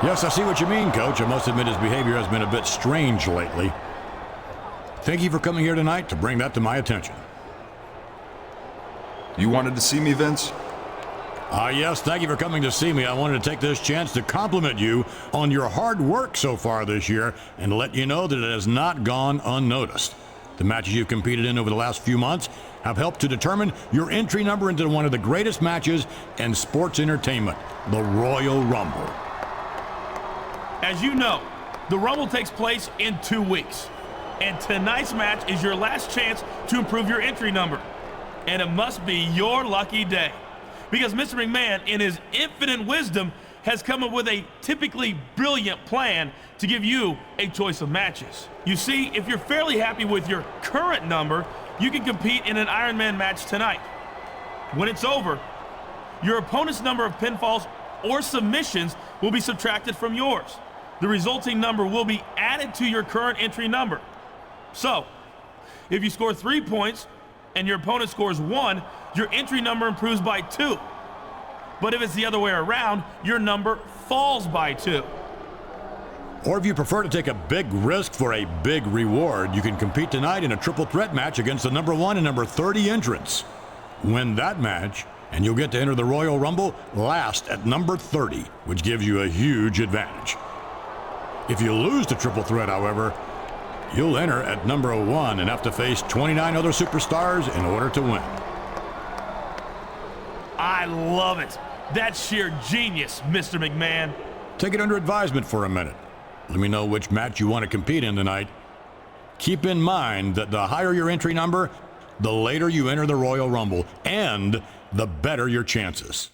Yes, I see what you mean, Coach. I must admit his behavior has been a bit strange lately. Thank you for coming here tonight to bring that to my attention. You wanted to see me, Vince? Yes, thank you for coming to see me. I wanted to take this chance to compliment you on your hard work so far this year and to let you know that it has not gone unnoticed. The matches you've competed in over the last few months have helped to determine your entry number into one of the greatest matches in sports entertainment, the Royal Rumble. As you know, the Rumble takes place in 2 weeks. And tonight's match is your last chance to improve your entry number. And it must be your lucky day. Because Mr. McMahon, in his infinite wisdom, has come up with a typically brilliant plan to give you a choice of matches. You see, if you're fairly happy with your current number, you can compete in an Iron Man match tonight. When it's over, your opponent's number of pinfalls or submissions will be subtracted from yours. The resulting number will be added to your current entry number. So, if you score 3 points and your opponent scores 1, your entry number improves by 2. But if it's the other way around, your number falls by 2. Or if you prefer to take a big risk for a big reward, you can compete tonight in a triple threat match against the number 1 and number 30 entrants. Win that match, and you'll get to enter the Royal Rumble last at number 30, which gives you a huge advantage. If you lose the triple threat, however, you'll enter at number 1 and have to face 29 other superstars in order to win. I love it. That's sheer genius, Mr. McMahon. Take it under advisement for a minute. Let me know which match you want to compete in tonight. Keep in mind that the higher your entry number, the later you enter the Royal Rumble, and the better your chances.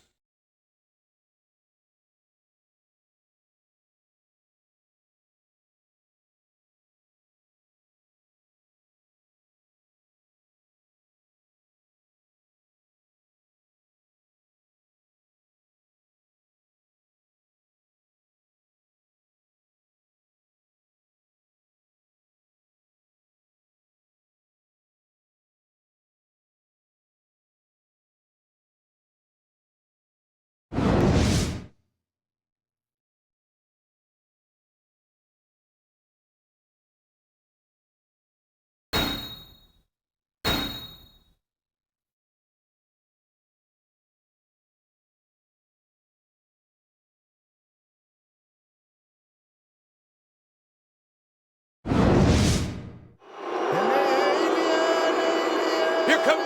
Here comes...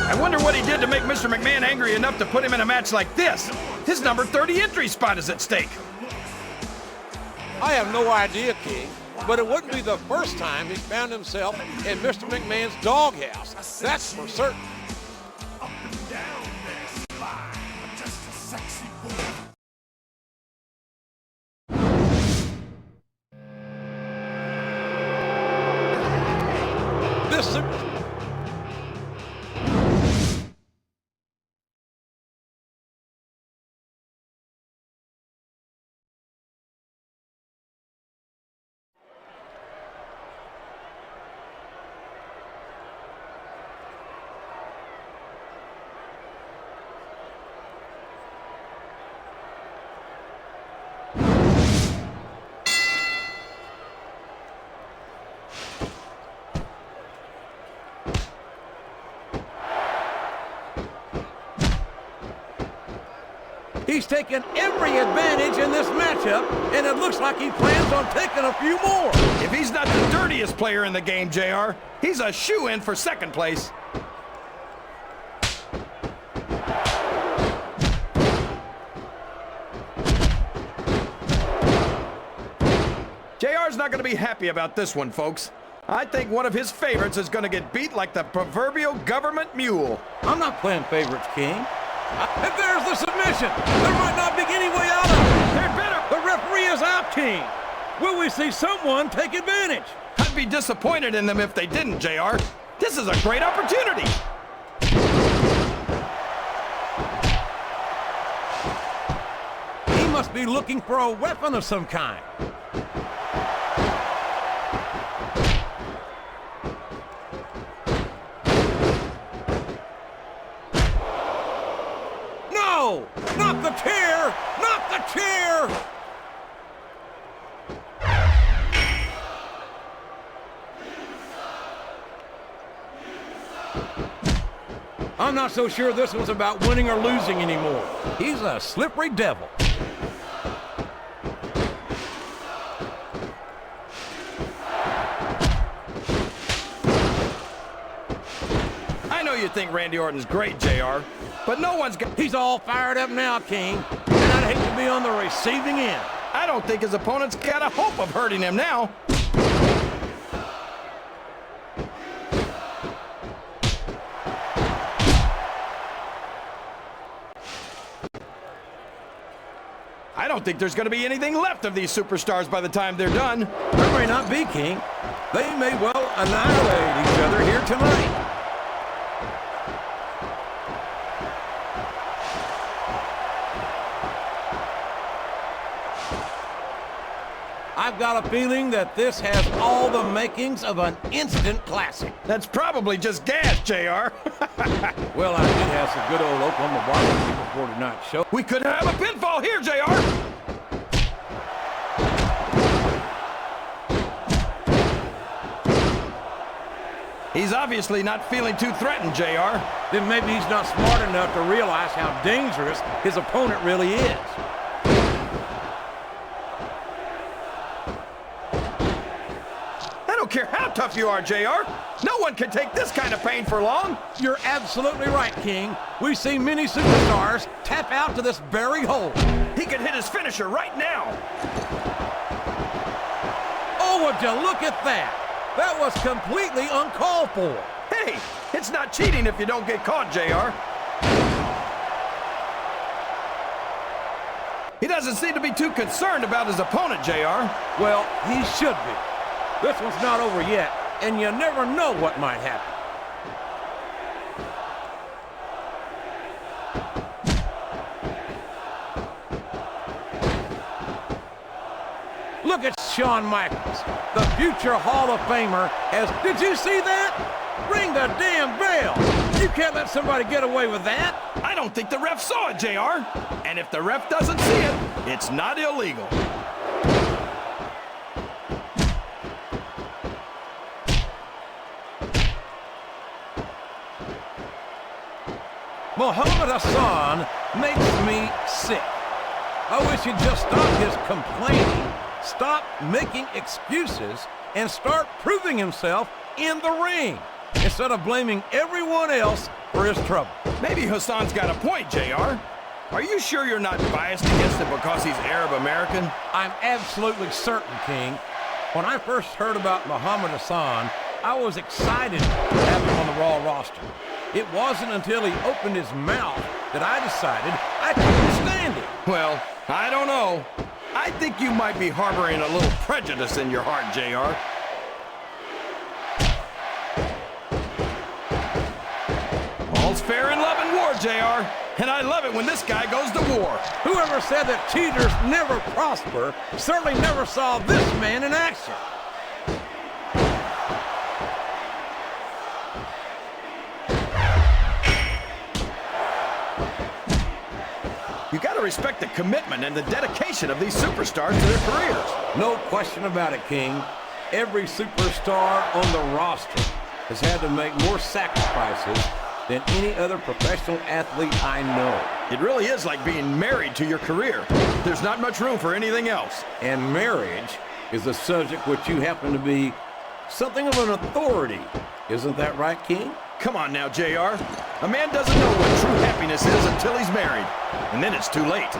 I wonder what he did to make Mr. McMahon angry enough to put him in a match like this. His number 30 entry spot is at stake. I have no idea, King, but it wouldn't be the first time he found himself in Mr. McMahon's doghouse. That's for certain. This He's taken every advantage in this matchup, and it looks like he plans on taking a few more. If he's not the dirtiest player in the game, JR, he's a shoo-in for second place. JR's not going to be happy about this one, folks. I think one of his favorites is going to get beat like the proverbial government mule. I'm not playing favorites, King. And there's the submission. There might not be any way out of it. They're better. The referee is out, King. Will we see someone take advantage? I'd be disappointed in them if they didn't, JR. This is a great opportunity. He must be looking for a weapon of some kind. I'm not so sure this one's about winning or losing anymore. He's a slippery devil. I know you think Randy Orton's great, JR, but no one's got... He's all fired up now, King, and I'd hate to be on the receiving end. I don't think his opponent's got a hope of hurting him now. I don't think there's going to be anything left of these superstars by the time they're done. There may not be, King. They may well annihilate each other here tonight. I've got a feeling that this has all the makings of an instant classic. That's probably just gas, JR. Well, I did have some good old Oklahoma barbecue before tonight's show. We could have a pinfall here, JR. He's obviously not feeling too threatened, JR. Then maybe he's not smart enough to realize how dangerous his opponent really is. I don't care how tough you are, JR. No one can take this kind of pain for long. You're absolutely right, King. We've seen many superstars tap out to this very hole. He could hit his finisher right now. Oh, would you look at that? That was completely uncalled for. Hey, it's not cheating if you don't get caught, JR. He doesn't seem to be too concerned about his opponent, JR. Well, he should be. This one's not over yet, and you never know what might happen. Look at Shawn Michaels, the future Hall of Famer. Did you see that? Ring the damn bell. You can't let somebody get away with that. I don't think the ref saw it, JR. And if the ref doesn't see it, it's not illegal. Muhammad Hassan makes me sick. I wish he'd just stop his complaining, stop making excuses, and start proving himself in the ring instead of blaming everyone else for his trouble. Maybe Hassan's got a point, JR. Are you sure you're not biased against him because he's Arab American? I'm absolutely certain, King. When I first heard about Muhammad Hassan, I was excited to have him on the Raw roster. It wasn't until he opened his mouth that I decided I couldn't stand it. Well, I don't know. I think you might be harboring a little prejudice in your heart, JR. All's fair in love and war, JR. And I love it when this guy goes to war. Whoever said that cheaters never prosper certainly never saw this man in action. You got to respect the commitment and the dedication of these superstars to their careers. No question about it, King. Every superstar on the roster has had to make more sacrifices than any other professional athlete I know. It really is like being married to your career. There's not much room for anything else. And marriage is a subject which you happen to be something of an authority. Isn't that right, King? Come on now, JR. A man doesn't know what true happiness is until he's married. And then it's too late.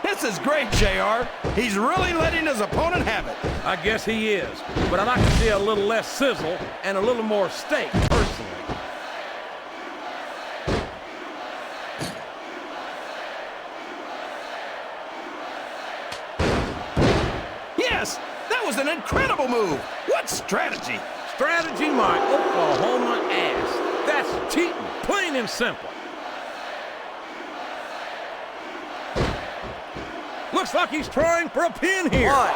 This is great, JR. He's really letting his opponent have it. I guess he is. But I'd like to see a little less sizzle and a little more steak, personally. Yes! That was an incredible move! What strategy? Strategy, my Oklahoma ass. That's cheating, plain and simple. Looks like he's trying for a pin here. What?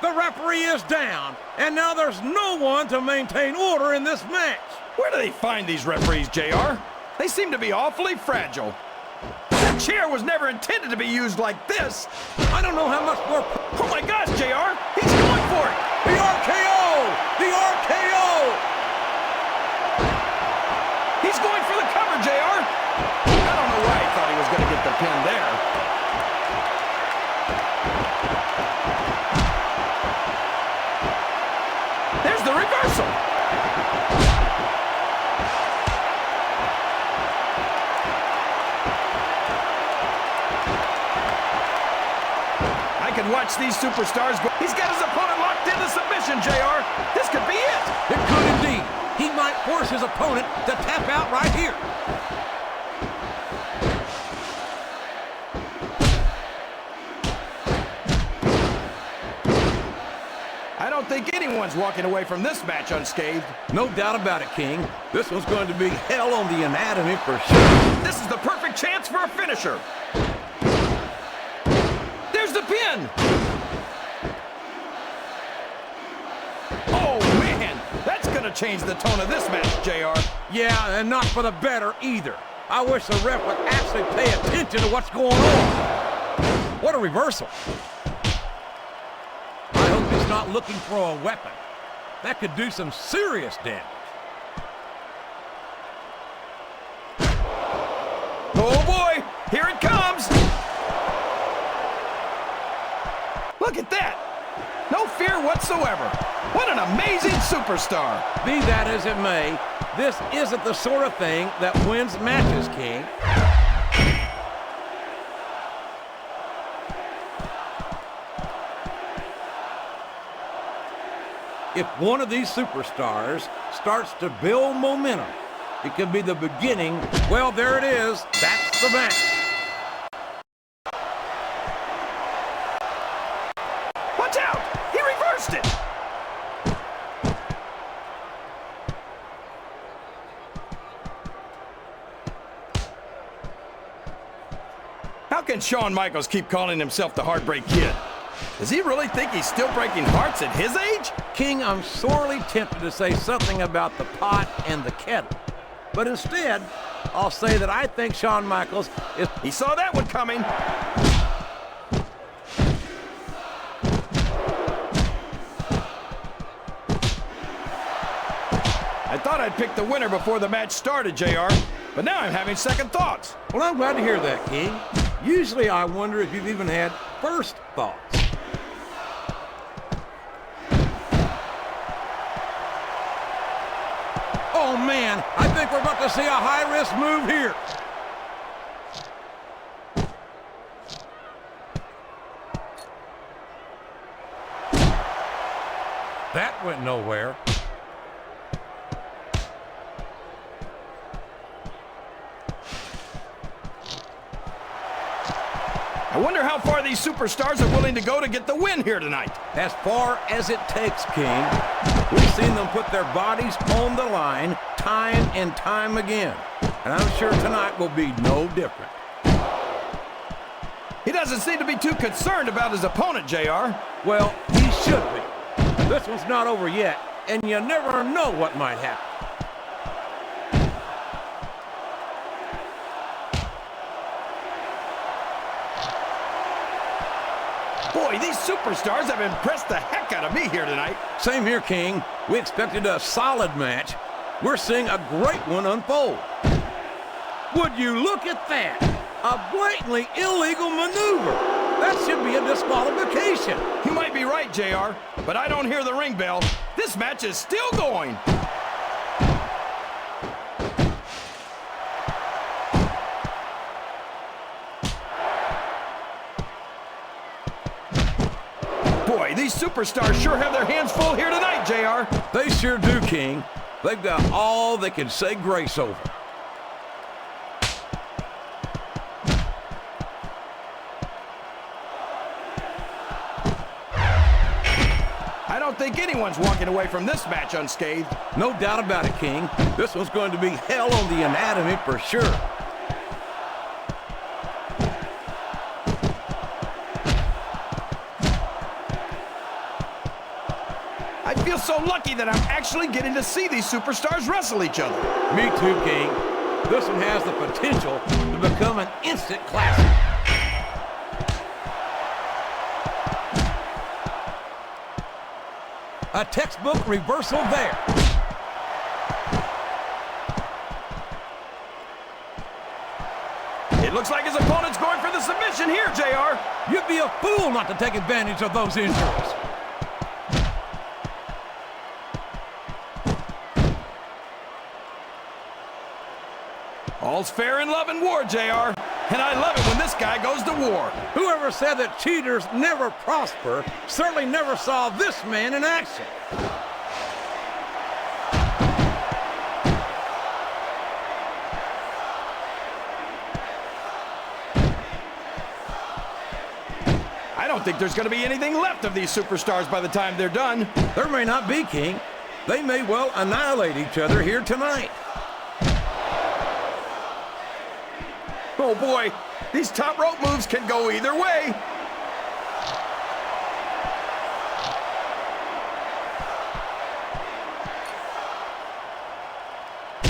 The referee is down, and now there's no one to maintain order in this match. Where do they find these referees, JR? They seem to be awfully fragile. That chair was never intended to be used like this. I don't know how much more... Oh my gosh, JR! He's going for it! The RKO! The RKO! the reversal. I can watch these superstars go. He's got his opponent locked into submission, JR. This could be it. It could indeed. He might force his opponent to tap out right here. I don't think anyone's walking away from this match unscathed. No doubt about it, King. This one's going to be hell on the anatomy for sure. This is the perfect chance for a finisher. There's the pin. Oh, man. That's going to change the tone of this match, JR. Yeah, and not for the better either. I wish the ref would actually pay attention to what's going on. What a reversal. I hope he's not looking for a weapon. That could do some serious damage. Oh, boy. Here it comes. Look at that. No fear whatsoever. What an amazing superstar. Be that as it may, this isn't the sort of thing that wins matches, King. If one of these superstars starts to build momentum, it could be the beginning. Well, there it is. That's the match. Watch out! He reversed it! How can Shawn Michaels keep calling himself the Heartbreak Kid? Does he really think he's still breaking hearts at his age? King, I'm sorely tempted to say something about the pot and the kettle. But instead, I'll say that I think Shawn Michaels is... He saw that one coming. I thought I'd pick the winner before the match started, JR, but now I'm having second thoughts. Well, I'm glad to hear that, King. Usually I wonder if you've even had first thoughts. Oh, man, I think we're about to see a high-risk move here. That went nowhere. I wonder how far these superstars are willing to go to get the win here tonight. As far as it takes, King. We've seen them put their bodies on the line time and time again. And I'm sure tonight will be no different. He doesn't seem to be too concerned about his opponent, JR. Well, he should be. This one's not over yet, and you never know what might happen. Boy, these superstars have impressed the heck out of me here tonight. Same here, King. We expected a solid match. We're seeing a great one unfold. Would you look at that? A blatantly illegal maneuver. That should be a disqualification. You might be right, JR, but I don't hear the ring bell. This match is still going. Boy, these superstars sure have their hands full here tonight, JR. They sure do, King. They've got all they can say grace over. I don't think anyone's walking away from this match unscathed. No doubt about it, King. This one's going to be hell on the anatomy for sure. I feel so lucky that I'm actually getting to see these superstars wrestle each other. Me too, King. This one has the potential to become an instant classic. A textbook reversal there. It looks like his opponent's going for the submission here, JR. You'd be a fool not to take advantage of those injuries. All's fair in love and war, JR. And I love it when this guy goes to war. Whoever said that cheaters never prosper certainly never saw this man in action. I don't think there's going to be anything left of these superstars by the time they're done. There may not be, King. They may well annihilate each other here tonight. Oh boy, these top rope moves can go either way.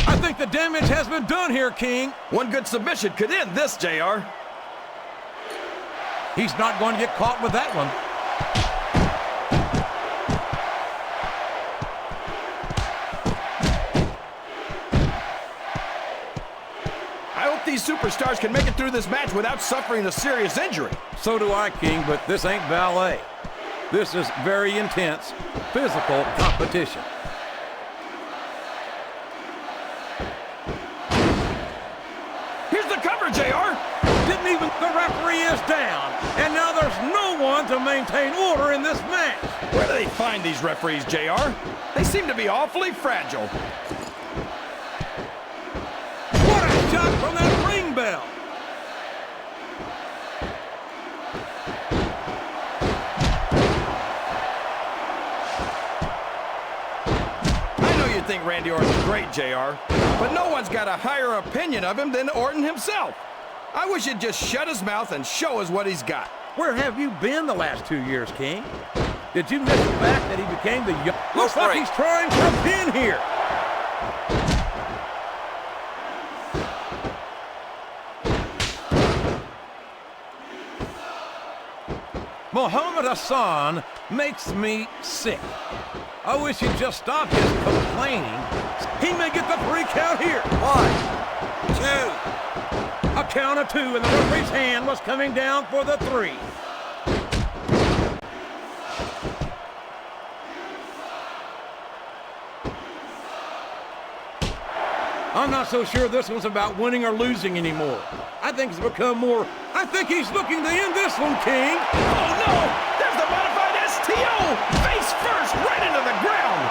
I think the damage has been done here, King. One good submission could end this, JR. He's not going to get caught with that one. I hope these superstars can make it through this match without suffering a serious injury. So do I, King, but this ain't ballet. This is very intense, physical competition. Here's the cover, JR. Didn't even the referee is down, and now there's no one to maintain order in this match. Where do they find these referees, JR? They seem to be awfully fragile. What a shot from that ring bell. I know you think Randy Orton's great, JR, but no one's got a higher opinion of him than Orton himself. I wish he'd just shut his mouth and show us what he's got. Where have you been the last 2 years, King? Did you miss the fact that he became the young... Looks like he's trying for a pin here. Muhammad Hassan makes me sick. I wish he'd just stop his complaining. He may get the 3 count here. 1, 2. A count of 2, and the referee's hand was coming down for the 3. I'm not so sure this one's about winning or losing anymore. I think it's become more... I think he's looking to end this one, King. Oh, no! There's the modified STO! Face first, right into the ground!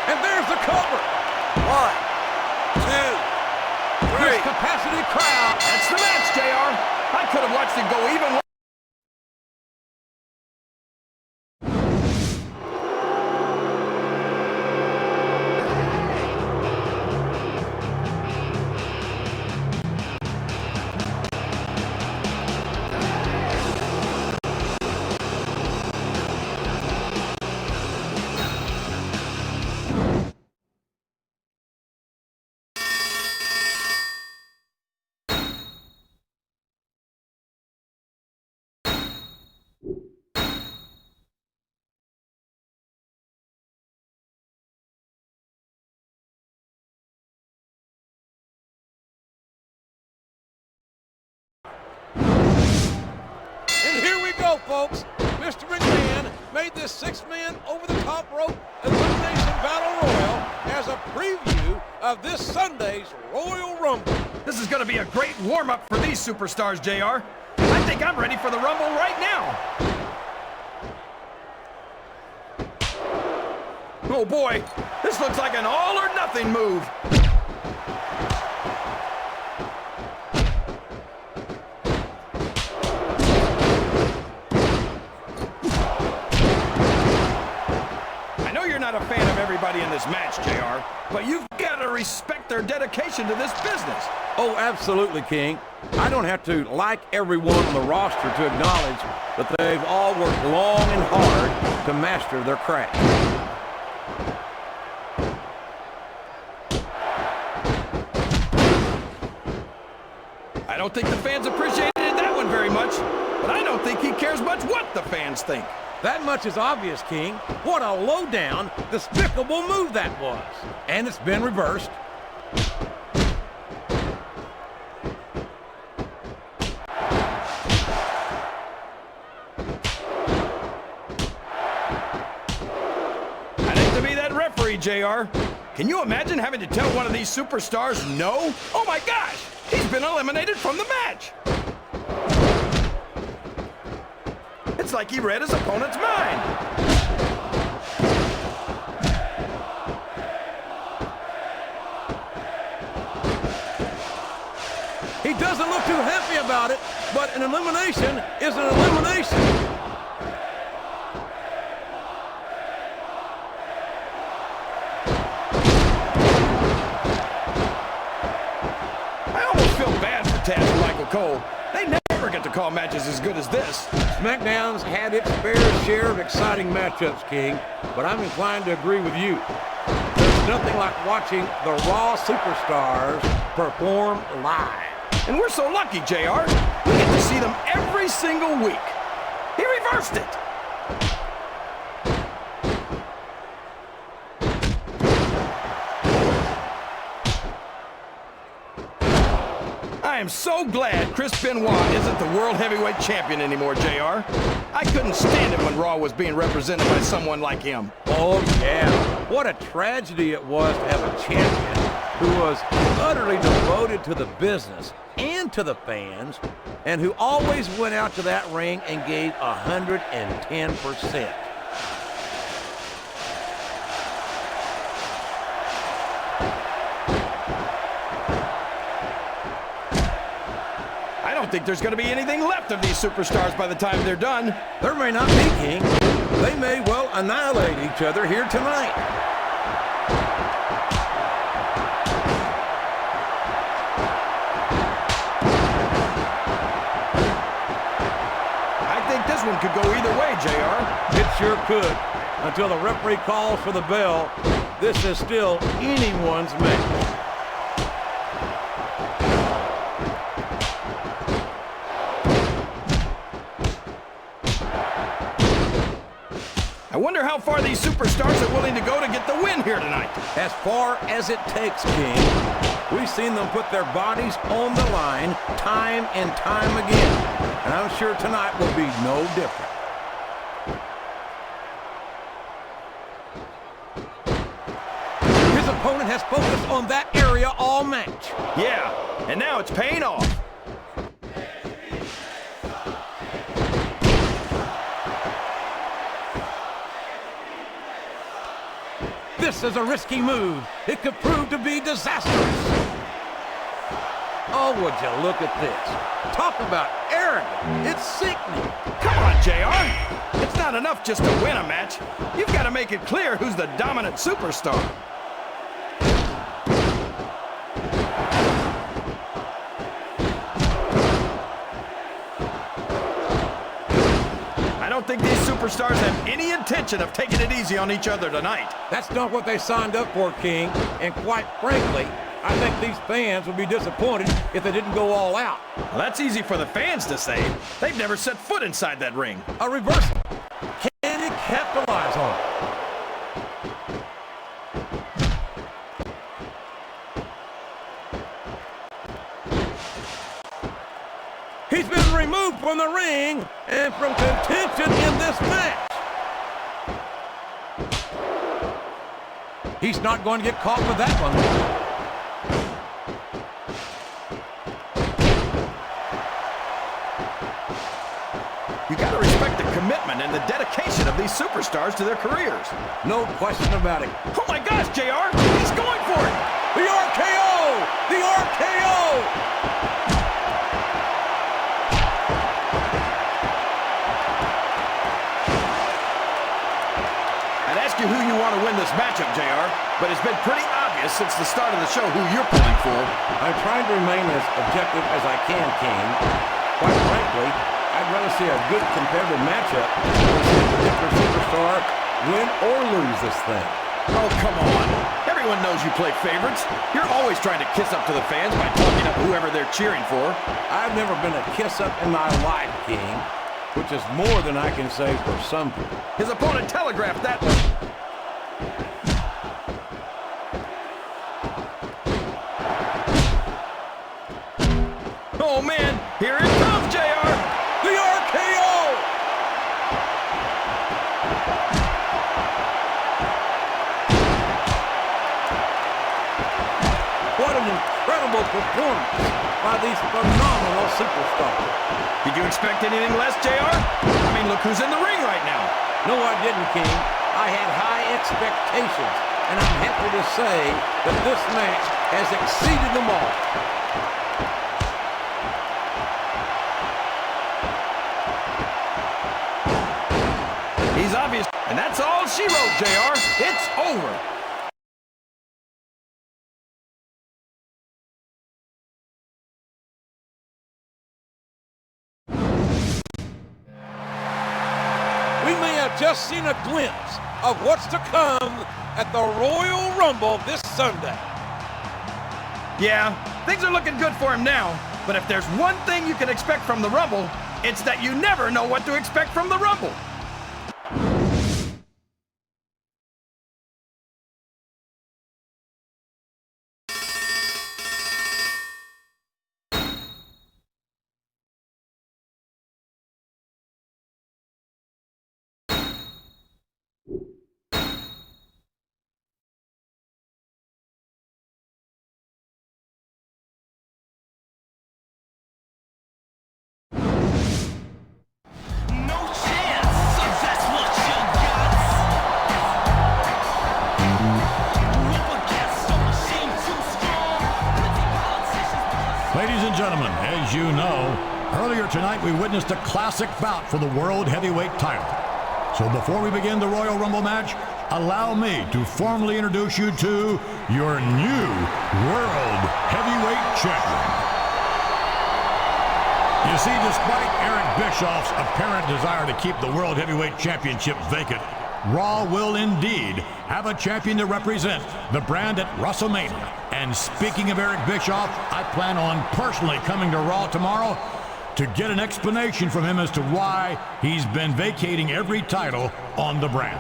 And there's the cover. 1, 2, 3. This capacity crowd. That's the match, JR. I could have watched it go even longer. And here we go, folks. Mr. McMahon made this 6-man over-the-top rope elimination battle royal as a preview of this Sunday's Royal Rumble. This is going to be a great warm-up for these superstars, JR. I think I'm ready for the Rumble right now. Oh boy, this looks like an all-or-nothing move. I know you're not a fan of everybody in this match, JR, but you've got to respect their dedication to this business. Oh, absolutely, King. I don't have to like everyone on the roster to acknowledge that they've all worked long and hard to master their craft. I don't think the fans appreciated that one very much, but I don't think he cares much what the fans think. That much is obvious, King. What a low-down, despicable move that was. And it's been reversed. I agree, JR. Can you imagine having to tell one of these superstars no? Oh my gosh! He's been eliminated from the match! It's like he read his opponent's mind. He doesn't look too happy about it, but an elimination is an elimination. Cole. They never get to call matches as good as this. SmackDown's had its fair share of exciting matchups, King, but I'm inclined to agree with you. There's nothing like watching the Raw superstars perform live. And we're so lucky, JR. We get to see them every single week. He reversed it. I am so glad Chris Benoit isn't the World Heavyweight Champion anymore, JR. I couldn't stand it when Raw was being represented by someone like him. Oh, yeah. What a tragedy it was to have a champion who was utterly devoted to the business and to the fans, and who always went out to that ring and gave 110%. I don't think there's going to be anything left of these superstars by the time they're done. There may not be, King. They may well annihilate each other here tonight. I think this one could go either way, JR. It sure could. Until the referee calls for the bell, this is still anyone's match. I wonder how far these superstars are willing to go to get the win here tonight. As far as it takes, King. We've seen them put their bodies on the line time and time again. And I'm sure tonight will be no different. His opponent has focused on that area all match. Yeah, and now it's paying off. This is a risky move. It could prove to be disastrous. Oh, would you look at this. Talk about arrogant. It's sickening. Come on, JR. It's not enough just to win a match. You've got to make it clear who's the dominant superstar. I don't think these superstars have any intention of taking it easy on each other tonight. That's not what they signed up for, King. And quite frankly, I think these fans would be disappointed if they didn't go all out. Well, that's easy for the fans to say. They've never set foot inside that ring. A reversal. Can he capitalize on it? He's been removed from the ring and from contention in this match. He's not going to get caught with that one. You got to respect the commitment and the dedication of these superstars to their careers. No question about it. Oh my gosh, JR, he's going for it. The RKO! The RKO! Who you want to win this matchup, JR, but it's been pretty obvious since the start of the show who you're pulling for. I'm trying to remain as objective as I can, King. Quite frankly, I'd rather see a good competitive matchup than see a particular superstar win or lose this thing. Oh, come on. Everyone knows you play favorites. You're always trying to kiss up to the fans by talking up whoever they're cheering for. I've never been a kiss-up in my life, King, which is more than I can say for some people. His opponent telegraphed that one. Oh, man, here it comes, JR! The RKO! performance by these phenomenal superstars. Did you expect anything less, JR? I mean, look who's in the ring right now. No, I didn't, King. I had high expectations, and I'm happy to say that this match has exceeded them all. He's obvious, and that's all she wrote, JR. It's over. We may have just seen a glimpse of what's to come at the Royal Rumble this Sunday. Yeah, things are looking good for him now, but if there's one thing you can expect from the Rumble, it's that you never know what to expect from the Rumble. Ladies and gentlemen, as you know, earlier tonight we witnessed a classic bout for the World Heavyweight title. So before we begin the Royal Rumble match, allow me to formally introduce you to your new World Heavyweight Champion. You see, despite Eric Bischoff's apparent desire to keep the World Heavyweight Championship vacant, Raw will indeed have a champion to represent the brand at WrestleMania. And speaking of Eric Bischoff, I plan on personally coming to Raw tomorrow to get an explanation from him as to why he's been vacating every title on the brand.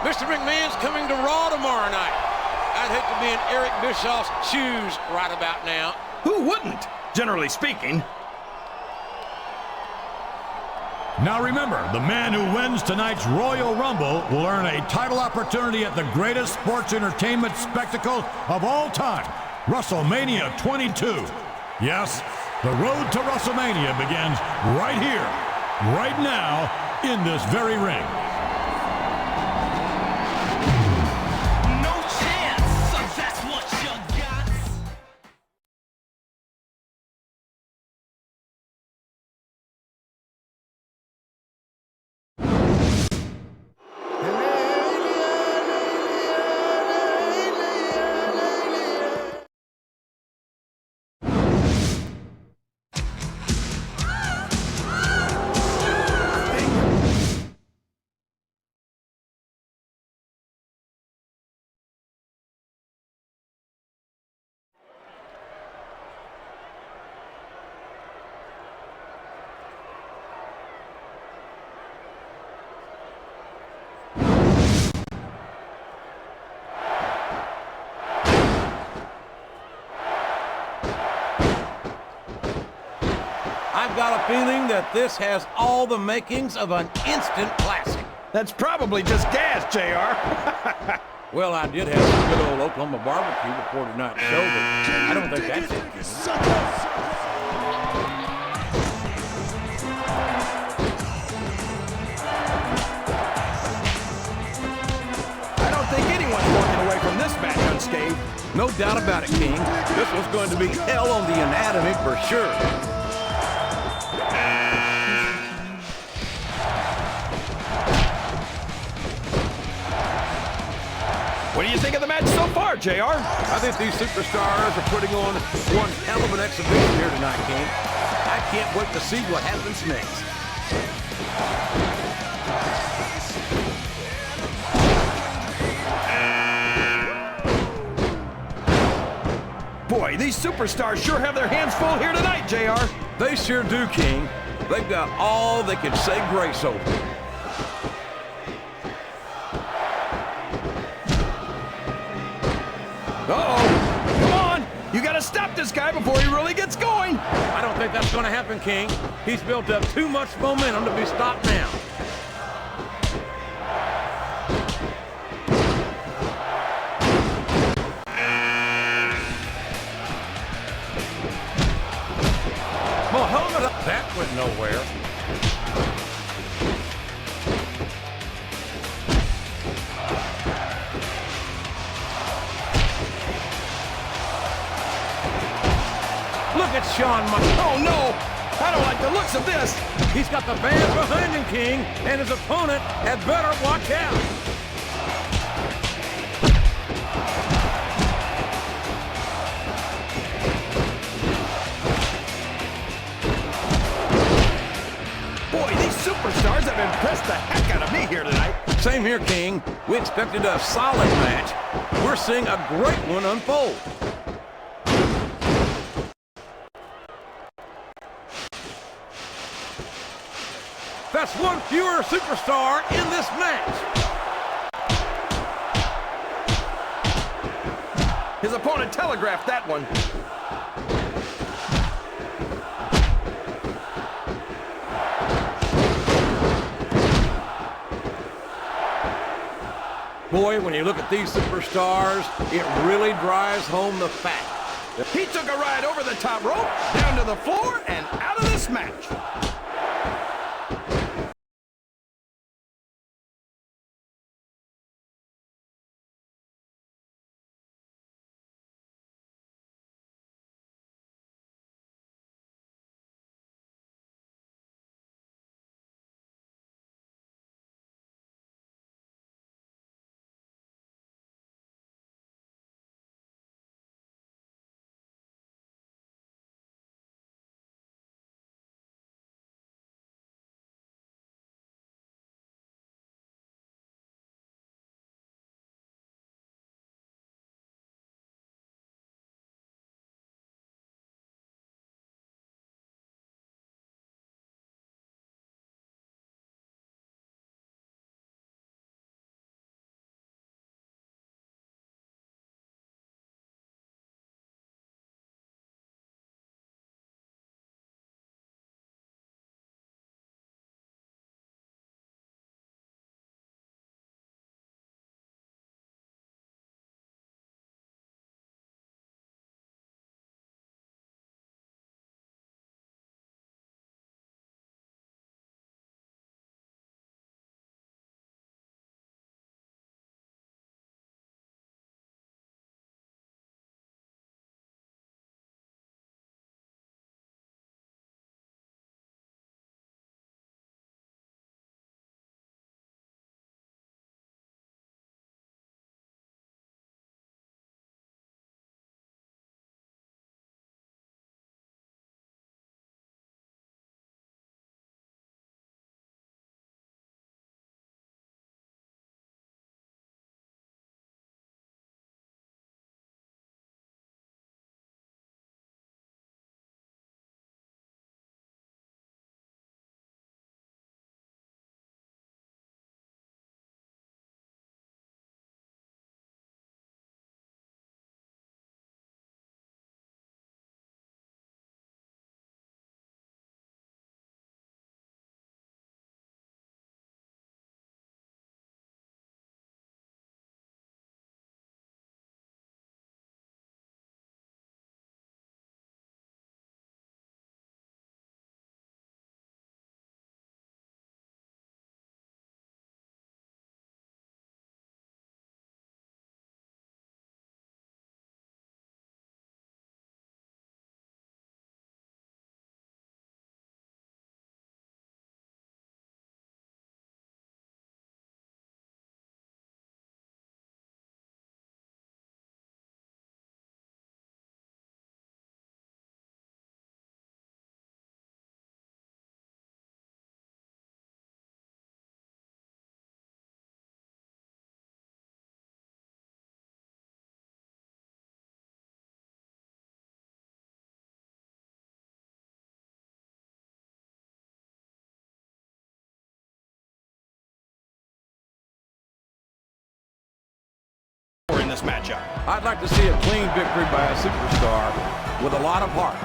Mr. McMahon's coming to Raw tomorrow night. I'd hate to be in Eric Bischoff's shoes right about now. Who wouldn't, generally speaking? Now remember, the man who wins tonight's Royal Rumble will earn a title opportunity at the greatest sports entertainment spectacle of all time, WrestleMania 22. Yes, the road to WrestleMania begins right here, right now, in this very ring. I've got a feeling that this has all the makings of an instant classic. That's probably just gas, JR. Well, I did have some good old Oklahoma barbecue before tonight's show, but I don't think that's it. I don't think anyone's walking away from this match unscathed. No doubt about it, King. This was going to be hell on the anatomy for sure. What do you think of the match so far, JR? I think these superstars are putting on one hell of an exhibition here tonight, King. I can't wait to see what happens next. Boy, these superstars sure have their hands full here tonight, JR. They sure do, King. They've got all they can say grace over. Uh-oh. Come on. You got to stop this guy before he really gets going. I don't think that's going to happen, King. He's built up too much momentum to be stopped now. went nowhere. Look at Shawn Michaels. Oh, no! I don't like the looks of this. He's got the band behind him, King, and his opponent had better watch out. Boy, these superstars have impressed the heck out of me here tonight. Same here, King. We expected a solid match. We're seeing a great one unfold. That's one fewer superstar in this match. His opponent telegraphed that one. Boy, when you look at these superstars, it really drives home the fact. He took a ride over the top rope, down to the floor, and out of this match. In this matchup. I'd like to see a clean victory by a superstar with a lot of heart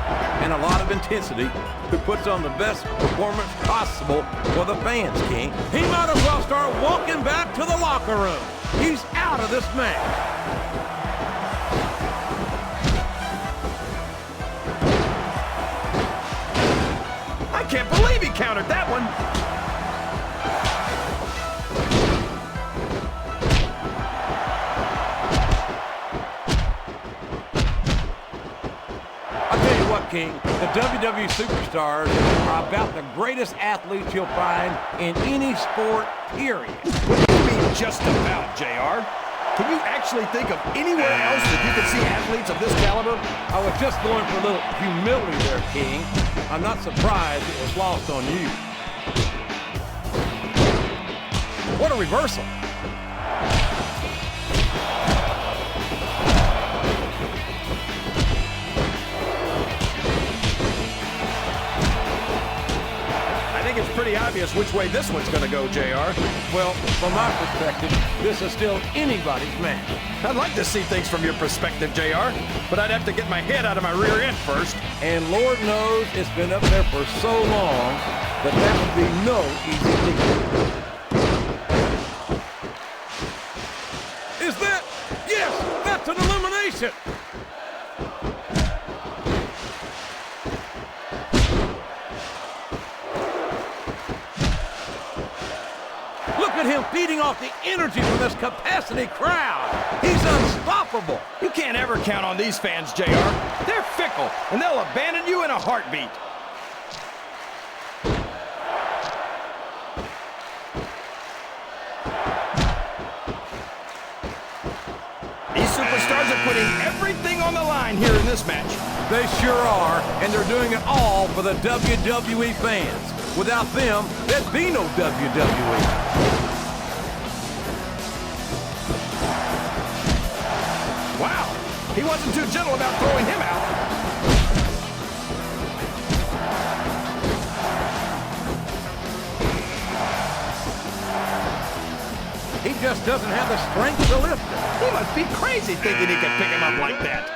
and a lot of intensity who puts on the best performance possible for the fans, King. He might as well start walking back to the locker room. He's out of this match. I can't believe he countered that one. I'll tell you what, King, the WWE superstars are about the greatest athletes you'll find in any sport, period. What do you mean just about, JR? Can you actually think of anywhere else that you could see athletes of this caliber? I was just going for a little humility there, King. I'm not surprised it was lost on you. What a reversal. I think it's pretty obvious which way this one's going to go, JR. Well, from my perspective, this is still anybody's match. I'd like to see things from your perspective, JR, but I'd have to get my head out of my rear end first. And Lord knows it's been up there for so long that that would be no easy leap. Is that? Yes, that's an elimination. Look at him feeding off the energy from this capacity crowd. He's unstoppable. You can't ever count on these fans, JR. They're fickle, and they'll abandon you in a heartbeat. These superstars are putting everything on the line here in this match. They sure are, and they're doing it all for the WWE fans. Without them, there'd be no WWE. Wow, he wasn't too gentle about throwing him out. He just doesn't have the strength to lift it. He must be crazy thinking he could pick him up like that.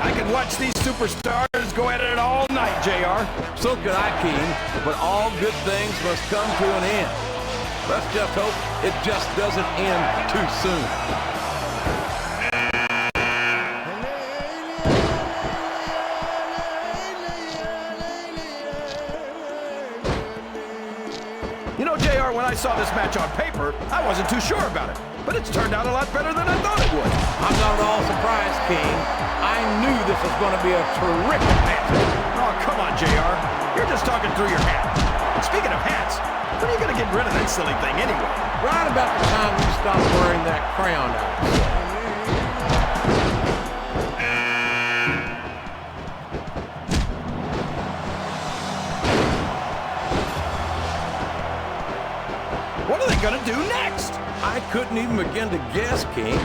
I could watch these superstars go at it all night, JR. So could I, King, but all good things must come to an end. Let's just hope it just doesn't end too soon. You know, JR, when I saw this match on paper, I wasn't too sure about it. But it's turned out a lot better than I thought it would. I'm not at all surprised, King. I knew this was going to be a terrific match. Oh, come on, JR. You're just talking through your hat. And speaking of hats, when are you going to get rid of that silly thing anyway? Right about the time you stop wearing that crown out. What are they going to do next? I couldn't even begin to guess, King.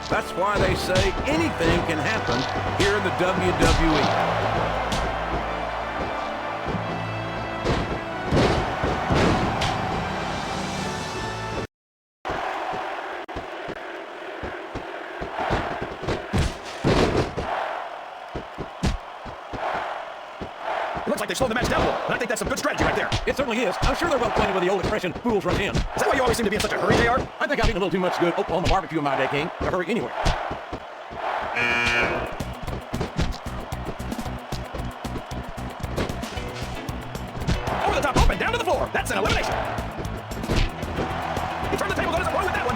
That's why they say anything can happen here in the WWE. It looks like they've slowed the match down a little, and I think that's some good strategy right there. It certainly is. I'm sure they're well acquainted with the old expression, fools rush in. Is that why you always seem to be in such a hurry, JR? I think I've eaten a little too much good Oklahoma barbecue in my day, King. To hurry anywhere. Over the top rope and down to the floor. That's an elimination. He turned the tables on his opponent with that one.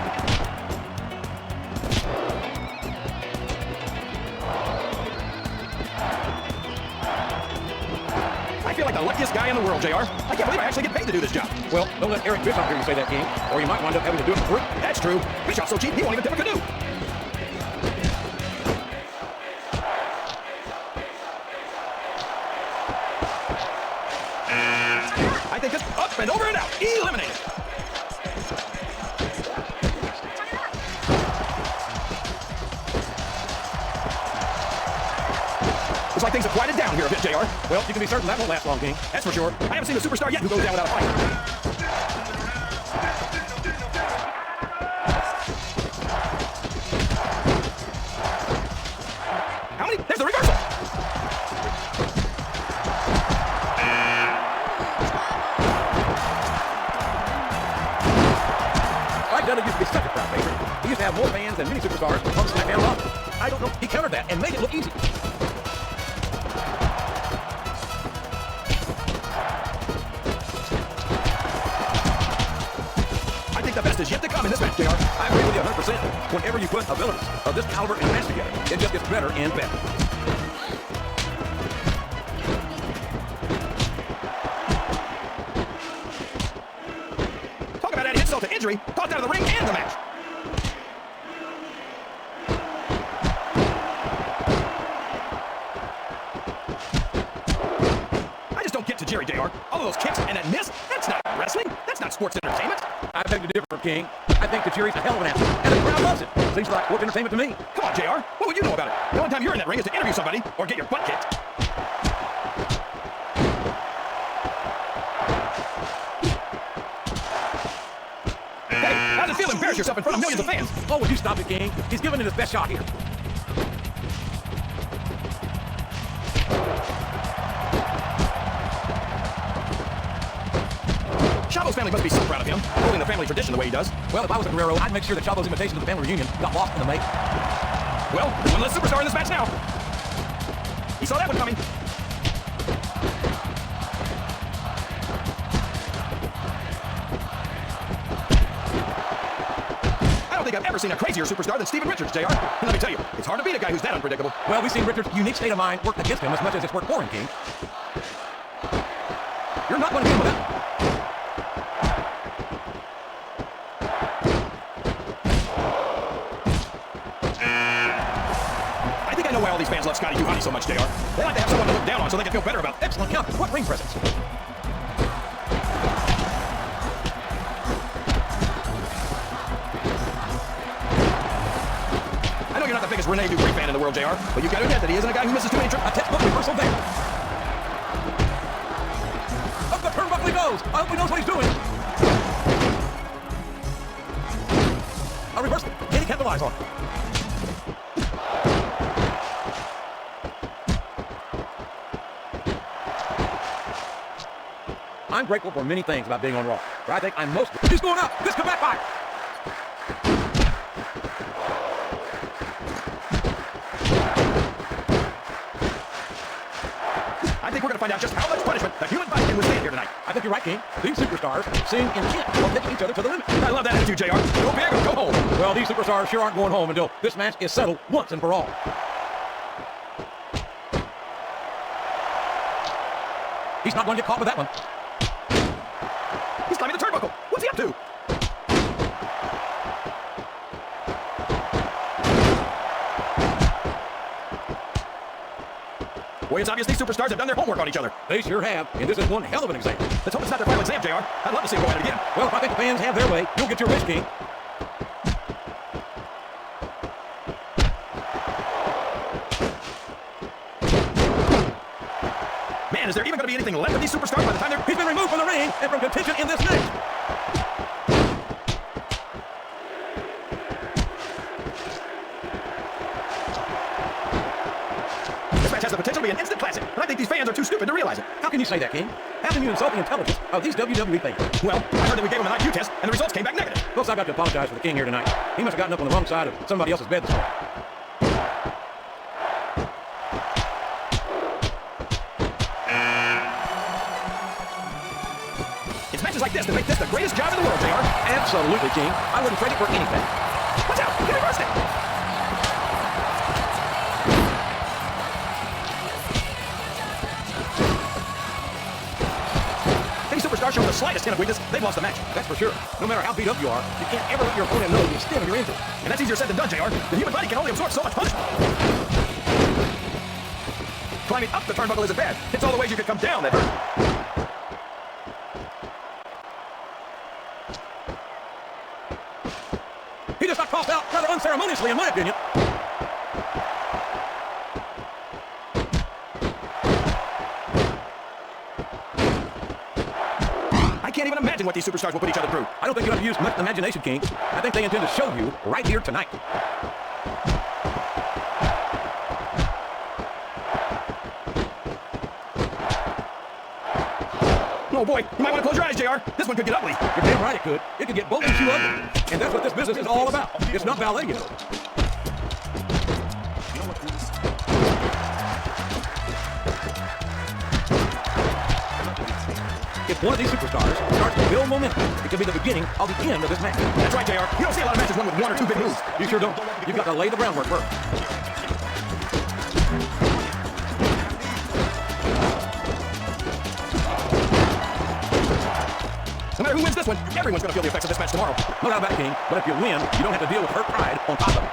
I feel like the luckiest guy in the world, JR. I can't believe I actually get paid to do this job. Well, don't let Eric Bischoff hear you say that, King, or you might wind up having to do it for free. That's true. Bischoff's so cheap, he won't even tip a canoe. I think this up and over and out. Eliminated. Looks like things have quieted down here a bit, JR. Well, you can be certain that won't last long, King. That's for sure. I haven't seen a superstar yet who goes down without a fight. How many? There's the reversal. Like Dudley used to be such a crowd favorite. He used to have more fans than many superstars on SmackDown roster. I don't know. He countered that and made it look easy. I think the best is yet to come in this match, JR. I agree with you 100%. Whenever you put abilities of this caliber in a match together, it just gets better and better. Talk about adding insult to injury. Tossed out of the ring and the match. I just don't get to Jerry, JR. All of those kicks and that miss, that's not wrestling. That's not sports entertainment. I beg to differ, King. I think that Jerry's a hell of an athlete, and the crowd loves it. Seems like sports entertainment to me. Come on, JR. What would you know about it? The only time you're in that ring is to interview somebody or get your butt kicked. Hey, how's it feel to embarrass yourself in front of millions of fans? Oh, would you stop it, King? He's giving it his best shot here. Chavo's family must be so proud of him, holding the family tradition the way he does. Well, if I was a Guerrero, I'd make sure that Chavo's invitation to the family reunion got lost in the mail. Well, there's one less superstar in this match now. He saw that one coming. I don't think I've ever seen a crazier superstar than Steven Richards, JR. And let me tell you, it's hard to beat a guy who's that unpredictable. Well, we've seen Richards' unique state of mind work against him as much as it's worked for him, King. You're not going to get him with that. I think I know why all these fans love Scotty Duhani so much, JR. They like to have someone to look down on so they can feel better about. Excellent counter. What ring presence? I know you're not the biggest Rene Dupree fan in the world, JR, but you got to admit that he isn't a guy who misses too many trips. A textbook reversal there. Up the turnbuckle he goes. I hope he knows what he's doing. A reversal. Can he capitalize on it? I'm grateful for many things about being on Raw, but I think I'm most... He's going up! This could backfire! I think we're going to find out just how much punishment the human body can withstand here tonight. I think you're right, King. These superstars seem intent on taking each other to the limit. I love that attitude, JR. Go big or go home. Well, these superstars sure aren't going home until this match is settled once and for all. He's not going to get caught with that one. He's climbing the turnbuckle. What's he up to? Boy, it's obvious these superstars have done their homework on each other. They sure have, and this is one hell of an example. Let's hope it's not their final exam, JR. I'd love to see them go at it again. Well, if I think the fans have their way, you'll get your wish, King. Man, is there even going to be anything left of these superstars by the time they're... He's been removed from the ring and from contention in this match. This match has the potential to be an instant classic, and I think these fans are too stupid to realize it. How can you say that, King? How can you insult the intelligence of these WWE fans? Well, I heard that we gave him an IQ test, and the results came back negative. Folks, I've got to apologize for the King here tonight. He must have gotten up on the wrong side of somebody else's bed this morning. It's matches like this that make this the greatest job in the world, JR. Absolutely, King. I wouldn't trade it for anything. Watch out! He reversed it! Any superstar showing the slightest hint of weakness, they've lost the match. That's for sure. No matter how beat up you are, you can't ever let your opponent know the extent of your injury. And that's easier said than done, JR. The human body can only absorb so much punishment. Climbing up the turnbuckle isn't bad. It's all the ways you could come down that hurt. He just got tossed out rather unceremoniously, in my opinion. I can't even imagine what these superstars will put each other through. I don't think you have to use much imagination, King. I think they intend to show you right here tonight. No Oh boy, you might want to close your eyes, JR. This one could get ugly. You're damn right it could. It could get both of you ugly. And that's what this business is all about. It's not ballet, you know. If one of these superstars starts to build momentum, it could be the beginning of the end of this match. That's right, JR. You don't see a lot of matches won with one or two big moves. You sure don't. You've got to lay the groundwork first. No matter who wins this one, everyone's going to feel the effects of this match tomorrow. No doubt about it, King. But if you win, you don't have to deal with hurt pride on top of it.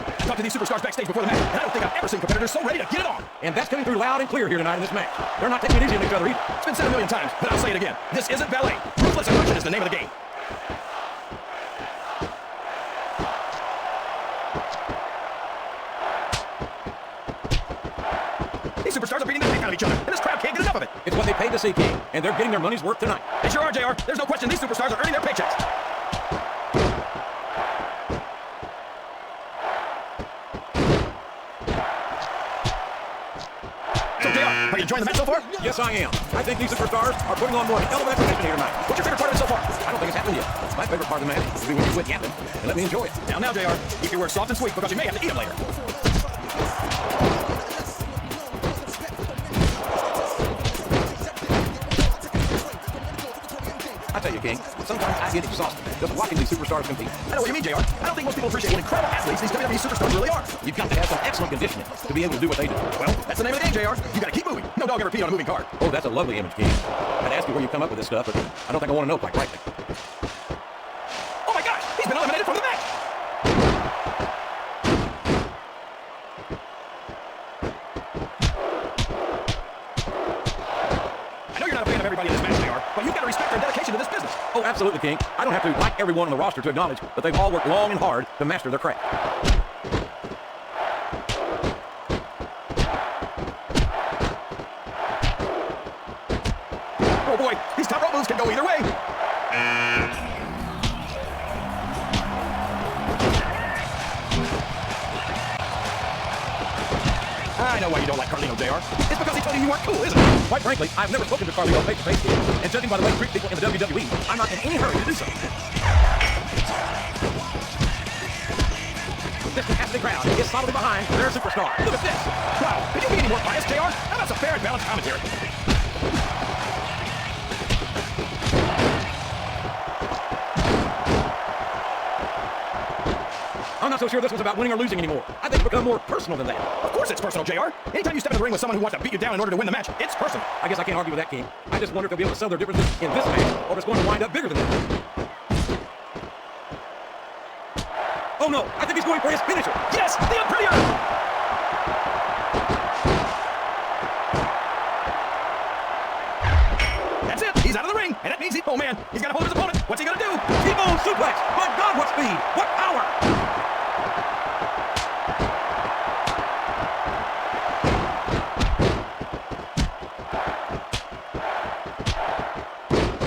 I talked to these superstars backstage before the match, and I don't think I've ever seen competitors so ready to get it on. And that's coming through loud and clear here tonight in this match. They're not taking it easy on each other either. It's been said a million times, but I'll say it again. This isn't ballet. Ruthless aggression is the name of the game. These superstars are beating the heck out of each other, and this crowd can't get enough of it. It's what they paid to see, King, and they're getting their money's worth tonight. They sure are, JR. There's no question these superstars are earning their paychecks. So, JR, are you enjoying the match so far? Yes, I am. I think these superstars are putting on more hell of an exhibition here tonight. What's your favorite part of it so far? I don't think it's happened yet. My favorite part of the match will be when you quit yapping and let me enjoy it. Now, JR, keep your words soft and sweet because you may have to eat them later. I tell you, King, sometimes I get exhausted just watching these superstars compete. I know what you mean, JR. I don't think most people appreciate what incredible athletes these WWE superstars really are. You've got to have some excellent conditioning to be able to do what they do. Well, that's the name of the game, JR. You gotta keep moving. No dog ever peed on a moving card. Oh, that's a lovely image, King. I'd ask you where you come up with this stuff, but I don't think I want to know quite rightly. Oh my gosh, he's been eliminated from the match. I know you're not a fan of everybody in this match, JR, but you've got to respect their dedication to this business. Oh, absolutely, King. I don't have to like everyone on the roster to acknowledge that they've all worked long and hard to master their craft. Oh boy, these top rope moves can go either way. I know why you don't like Carlino, JR. It's because he told you you weren't cool, isn't it? Quite frankly, I've never spoken to Carlino face-to-face, and judging by the way he treats people in the WWE, I'm not in any hurry to do so. This capacity crowd is solidly behind their superstar. Look at this. Wow, could you be any more biased, JR? How about some fair and balanced commentary? I'm not so sure this was about winning or losing anymore. I think it's become more personal than that. Of course it's personal, JR. Anytime you step in the ring with someone who wants to beat you down in order to win the match, it's personal. I guess I can't argue with that, King. I just wonder if they'll be able to sell their differences in this match, or if it's going to wind up bigger than that. Oh no, I think he's going for his finisher. Yes, the Premier! That's it, he's out of the ring, and that means oh man, he's got to hold his opponent. What's he gonna do? T-bone suplex. My God, what speed! What power!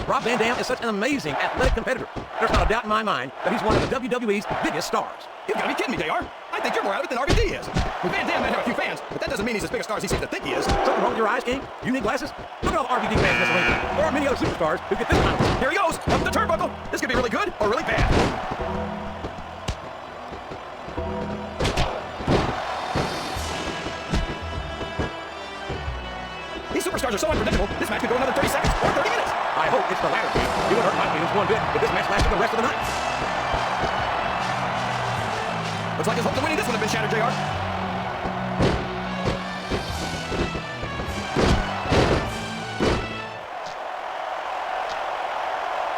Rob Van Dam is such an amazing athletic competitor. There's not a doubt in my mind that he's one of the WWE's biggest stars. You've got to be kidding me, JR. I think you're more out of it than RVD is. Well, Van Dam might have a few fans, but that doesn't mean he's as big a star as he seems to think he is. Something wrong with your eyes, King? You need glasses? Look at all the RVD fans in this ring. There are many other superstars who get this kind of work. Here he goes, up the turnbuckle. This could be really good or really bad. These superstars are so unpredictable, this match could go another 30 seconds or 30 minutes. I hope it's the latter, King. You wouldn't hurt my feelings one bit if this match lasted the rest of the night. Looks like his hopes of winning this one have been shattered, JR.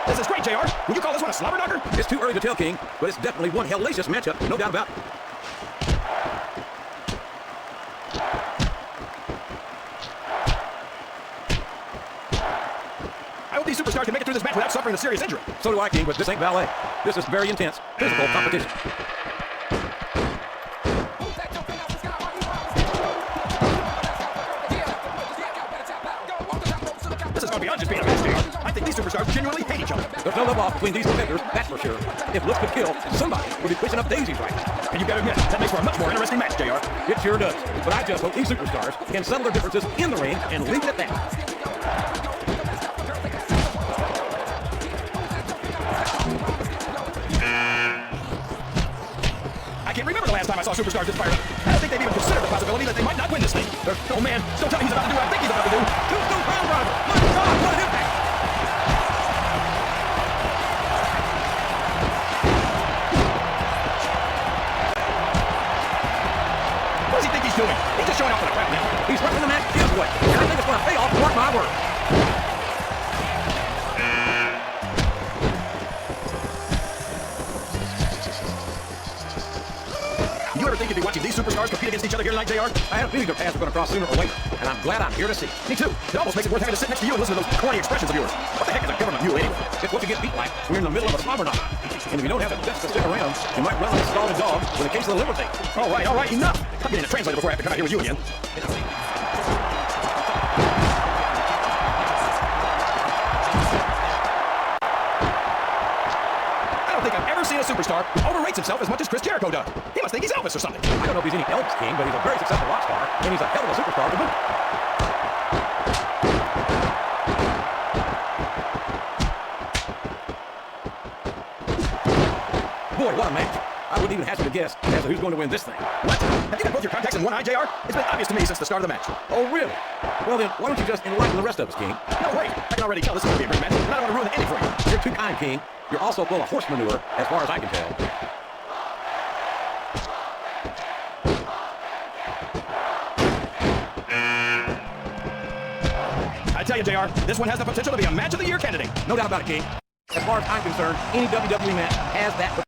This is great, JR. Would you call this one a slobber knocker? It's too early to tell, King, but it's definitely one hellacious matchup, no doubt about it. I hope these superstars can make it through this match without suffering a serious injury. So do I, King, but this ain't ballet. This is very intense, physical competition. This is going beyond just being a match, JR. I think these These superstars genuinely hate each other. There's no love off between these competitors, that's for sure. If looks could kill, somebody would be pushing up daisies right now. And you gotta admit, that makes for a much more interesting match, JR. It sure does. But I just hope these superstars can settle their differences in the ring and leave it at that. I can't remember the last time I saw superstars this fired up. I don't think they've even considered the possibility that they might not win this thing. Oh man, don't tell me he's about to do what I think he's about to do. Tombstone Crown Driver! My God, what an impact! What does he think he's doing? He's just showing off for the crowd now. He's working the match his way, and I think it's going to pay off, mark my word. You ever think you'd be watching these superstars compete against each other here tonight, JR? I had a feeling their paths were going to cross sooner or later, and I'm glad I'm here to see. Me too. It almost makes it worth having to sit next to you and listen to those corny expressions of yours. What the heck is a government mule anyway? It's what you get beat like when you're in the middle of a bomber knock. And if you don't have the guts to stick around, you might run like a scalded dog with a case of the liver thing. All right, enough. I'm getting a translator before I have to come out here with you again. I don't think I've ever seen a superstar who overrates himself as much as Chris Jericho does. He must think he's Elvis or something. I don't know if he's any Elvis King, but he's a very successful rock star, and he's a hell of a superstar to boot. Boy, what a match. I wouldn't even hazard a guess as to who's going to win this thing. What? Have you got both your contacts in one eye, JR? It's been obvious to me since the start of the match. Oh, really? Well, then, why don't you just enlighten the rest of us, King? No, wait. I can already tell this is going to be a great match, and I don't want to ruin the ending for you. You're too kind, King. You're also full of horse manure, as far as I can tell. I tell you, JR, this one has the potential to be a match of the year candidate. No doubt about it, King. As far as I'm concerned, any WWE match has that.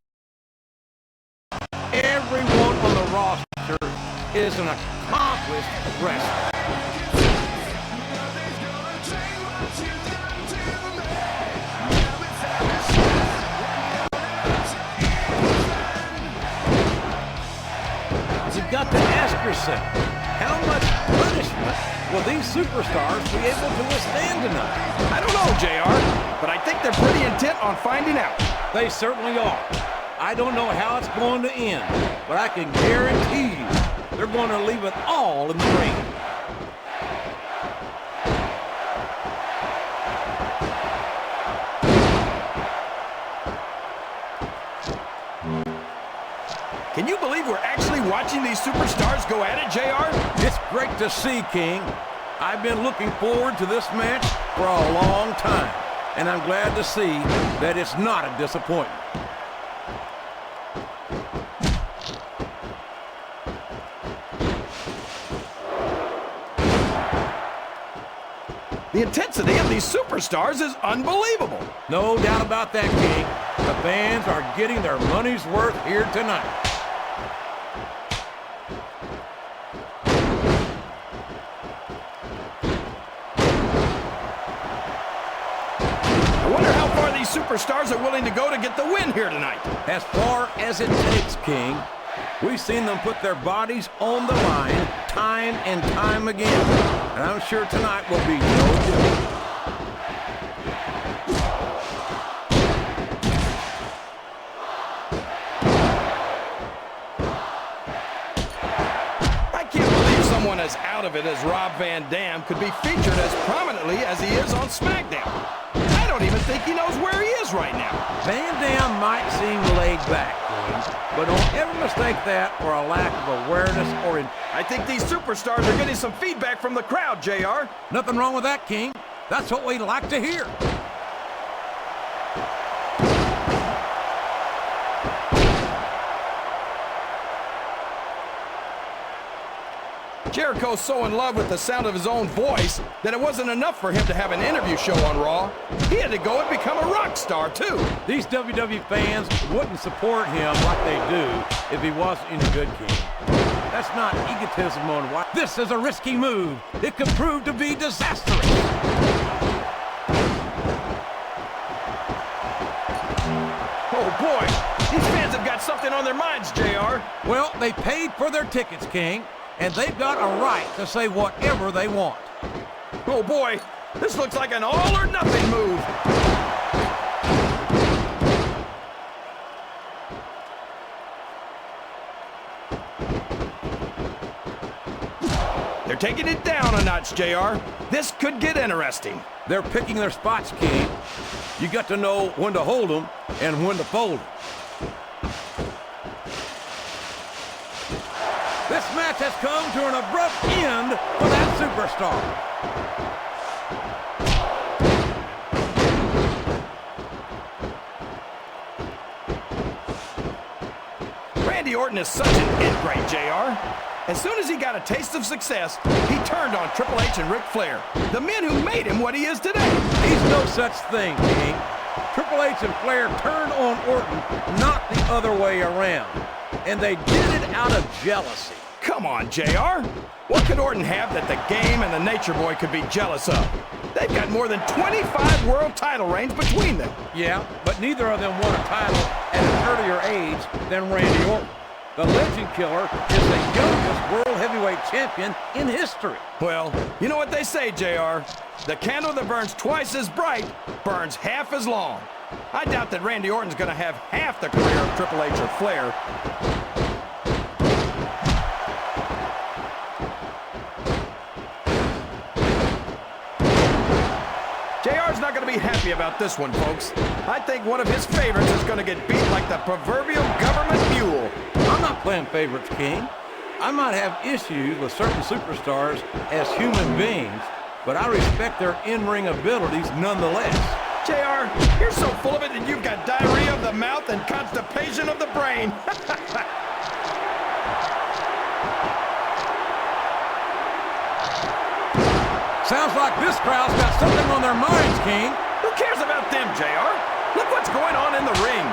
Everyone on the roster is an accomplished wrestler. You've got to ask yourself, how much punishment will these superstars be able to withstand tonight? I don't know, JR, but I think they're pretty intent on finding out. They certainly are. I don't know how it's going to end, but I can guarantee you they're going to leave it all in the ring. Can you believe we're actually watching these superstars go at it, JR? It's great to see, King. I've been looking forward to this match for a long time, and I'm glad to see that it's not a disappointment. The intensity of these superstars is unbelievable. No doubt about that, King. The fans are getting their money's worth here tonight. I wonder how far these superstars are willing to go to get the win here tonight. As far as it takes, King. We've seen them put their bodies on the line time and time again. And I'm sure tonight will be no different. I can't believe someone as out of it as Rob Van Dam could be featured as prominently as he is on SmackDown. I don't even think he knows where he is right now. Van Dam might seem laid back, King, but don't ever mistake that for a lack of awareness or I think these superstars are getting some feedback from the crowd, JR. Nothing wrong with that, King. That's what we like to hear. Jericho's so in love with the sound of his own voice that it wasn't enough for him to have an interview show on Raw. He had to go and become a rock star, too. These WWE fans wouldn't support him like they do if he wasn't any good, King. That's not egotism on why. This is a risky move. It could prove to be disastrous. Oh, boy. These fans have got something on their minds, JR. Well, they paid for their tickets, King, and they've got a right to say whatever they want. Oh, boy. This looks like an all-or-nothing move. taking it down a notch, JR. This could get interesting. They're picking their spots, King. You got to know when to hold them and when to fold them. This match has come to an abrupt end for that superstar. Randy Orton is such an ingrate, JR. As soon as he got a taste of success, he turned on Triple H and Ric Flair, the men who made him what he is today. He's no such thing, King. Triple H and Flair turned on Orton, not the other way around. And they did it out of jealousy. Come on, JR. What could Orton have that the Game and the Nature Boy could be jealous of? They've got more than 25 world title reigns between them. Yeah, but neither of them won a title at an earlier age than Randy Orton. The Legend Killer is the youngest World Heavyweight Champion in history. Well, you know what they say, JR. The candle that burns twice as bright burns half as long. I doubt that Randy Orton's going to have half the career of Triple H or Flair. JR's not going to be happy about this one, folks. I think one of his favorites is going to get beat like the proverbial government mule. I'm not playing favorites, King. I might have issues with certain superstars as human beings, but I respect their in-ring abilities nonetheless. JR, you're so full of it that you've got diarrhea of the mouth and constipation of the brain. Sounds like this crowd's got something on their minds, King. Who cares about them, JR? Look what's going on in the ring.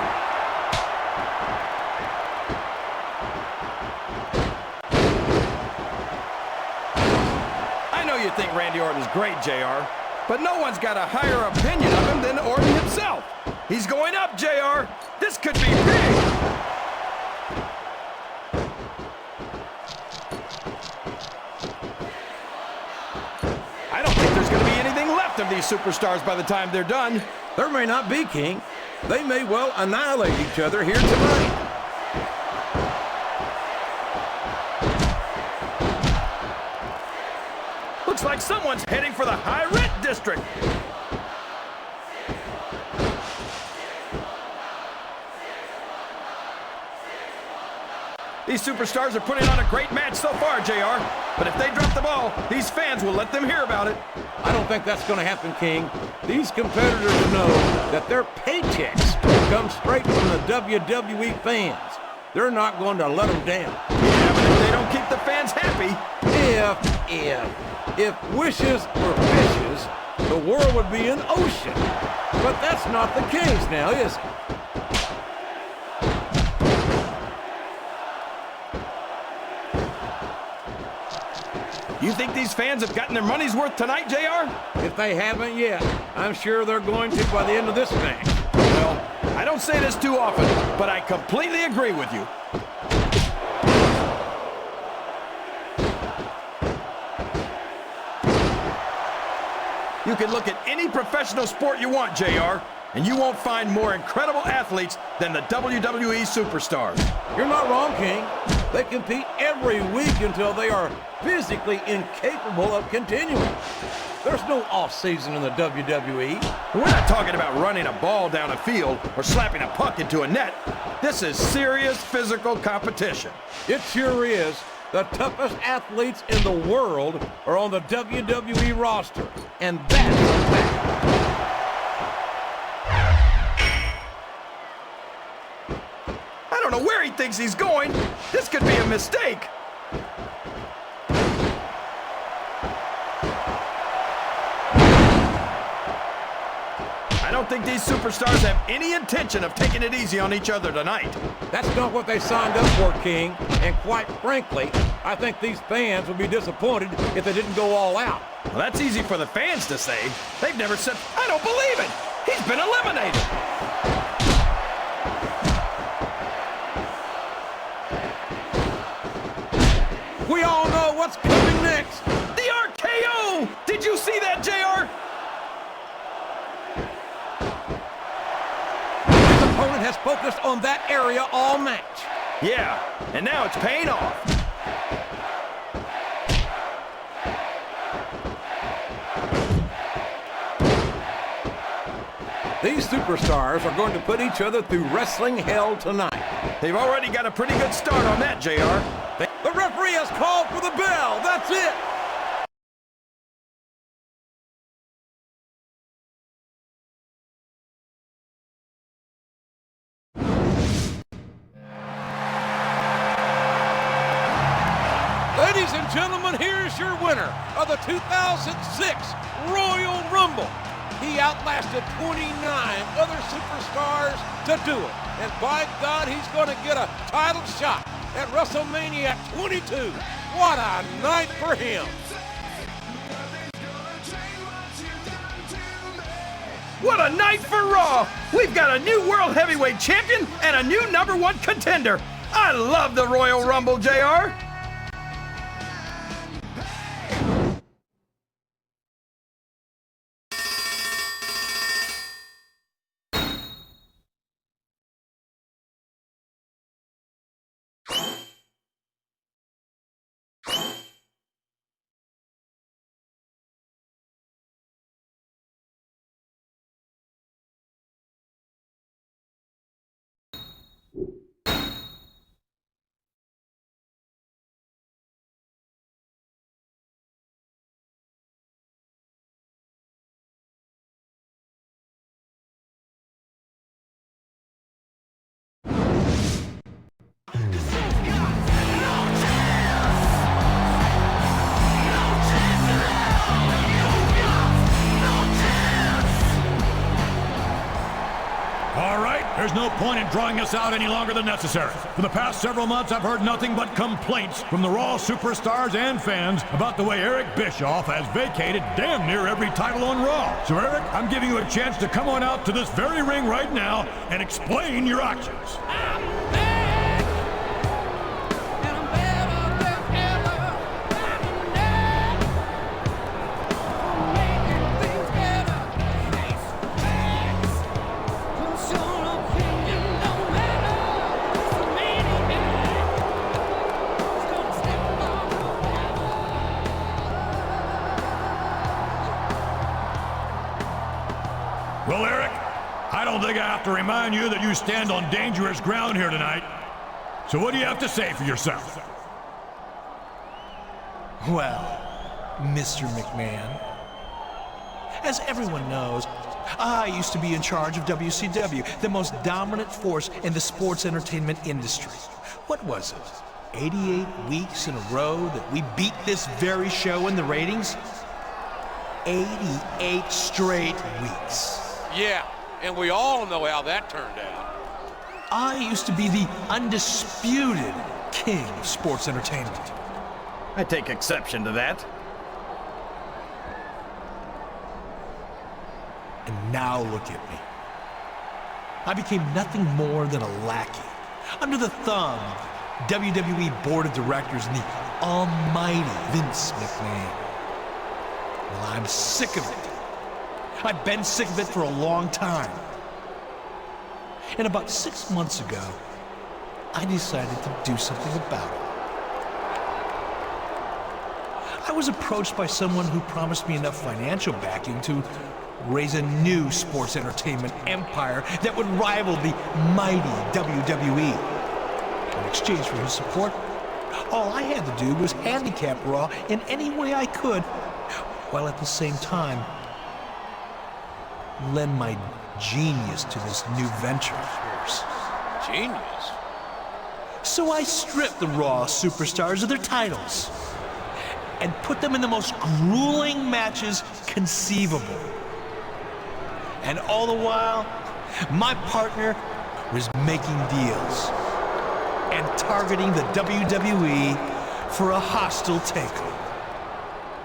I know you think Randy Orton's great, JR, but no one's got a higher opinion of him than Orton himself. He's going up, JR. This could be big. I don't think there's going to be anything left of these superstars by the time they're done. There may not be, King. They may well annihilate each other here tonight. Looks like someone's heading for the high rent district. These superstars are putting on a great match so far, JR. But if they drop the ball, these fans will let them hear about it. I don't think that's going to happen, King. These competitors know that their paychecks come straight from the WWE fans. They're not going to let them down. Yeah, but if they don't keep the fans happy... If wishes were fishes, the world would be an ocean. But that's not the case now, is it? You think these fans have gotten their money's worth tonight, JR? If they haven't yet, I'm sure they're going to by the end of this match. Well, I don't say this too often, but I completely agree with you. You can look at any professional sport you want, JR, and you won't find more incredible athletes than the WWE superstars. You're not wrong, King. They compete every week until they are physically incapable of continuing. There's no off-season in the WWE. We're not talking about running a ball down a field or slapping a puck into a net. This is serious physical competition. It sure is. The toughest athletes in the world are on the WWE roster, and that's a fact. I don't know where he thinks he's going. This could be a mistake. I don't think these superstars have any intention of taking it easy on each other tonight. That's not what they signed up for, King. And quite frankly, I think these fans would be disappointed if they didn't go all out. Well, that's easy for the fans to say. They've never said, I don't believe it. He's been eliminated. We all know what's coming next. The RKO! Did you see that, JR? His opponent has focused on that area all match. Yeah, and now it's paying off. These superstars are going to put each other through wrestling hell tonight. They've already got a pretty good start on that, JR. The referee has called for the bell. That's it. Ladies and gentlemen, here's your winner of the 2006 Royal Rumble. He outlasted 29 other superstars to do it. And by God, he's going to get a title shot at WrestleMania 22. What a night for him. What a night for Raw! We've got a new World Heavyweight Champion and a new #1 contender. I love the Royal Rumble, JR. There's no point in drawing us out any longer than necessary. For the past several months, I've heard nothing but complaints from the Raw superstars and fans about the way Eric Bischoff has vacated damn near every title on Raw. So Eric, I'm giving you a chance to come on out to this very ring right now and explain your actions. Well, Eric, I don't think I have to remind you that you stand on dangerous ground here tonight. So what do you have to say for yourself? Well, Mr. McMahon, as everyone knows, I used to be in charge of WCW, the most dominant force in the sports entertainment industry. What was it? 88 weeks in a row that we beat this very show in the ratings? 88 straight weeks. Yeah, and we all know how that turned out. I used to be the undisputed king of sports entertainment. I take exception to that. And now look at me. I became nothing more than a lackey, under the thumb of WWE Board of Directors and the almighty Vince McMahon. Well, I'm sick of it. I've been sick of it for a long time. And about 6 months ago, I decided to do something about it. I was approached by someone who promised me enough financial backing to raise a new sports entertainment empire that would rival the mighty WWE. In exchange for his support, all I had to do was handicap Raw in any way I could, while at the same time lend my genius to this new venture of yours. Genius? So I stripped the Raw superstars of their titles and put them in the most grueling matches conceivable. And all the while, my partner was making deals and targeting the WWE for a hostile takeover.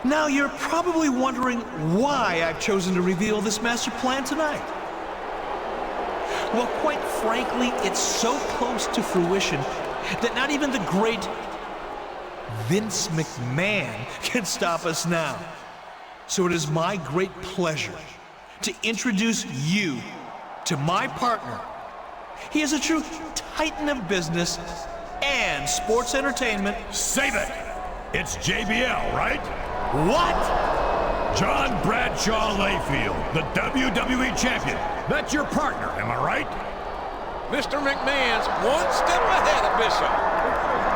Now you're probably wondering why I've chosen to reveal this master plan tonight. Well, quite frankly, it's so close to fruition that not even the great Vince McMahon can stop us now. So it is my great pleasure to introduce you to my partner. He is a true titan of business and sports entertainment. Save it! It's JBL, right? What? John Bradshaw Layfield, the WWE Champion. That's your partner, am I right? Mr. McMahon's one step ahead of Bishop.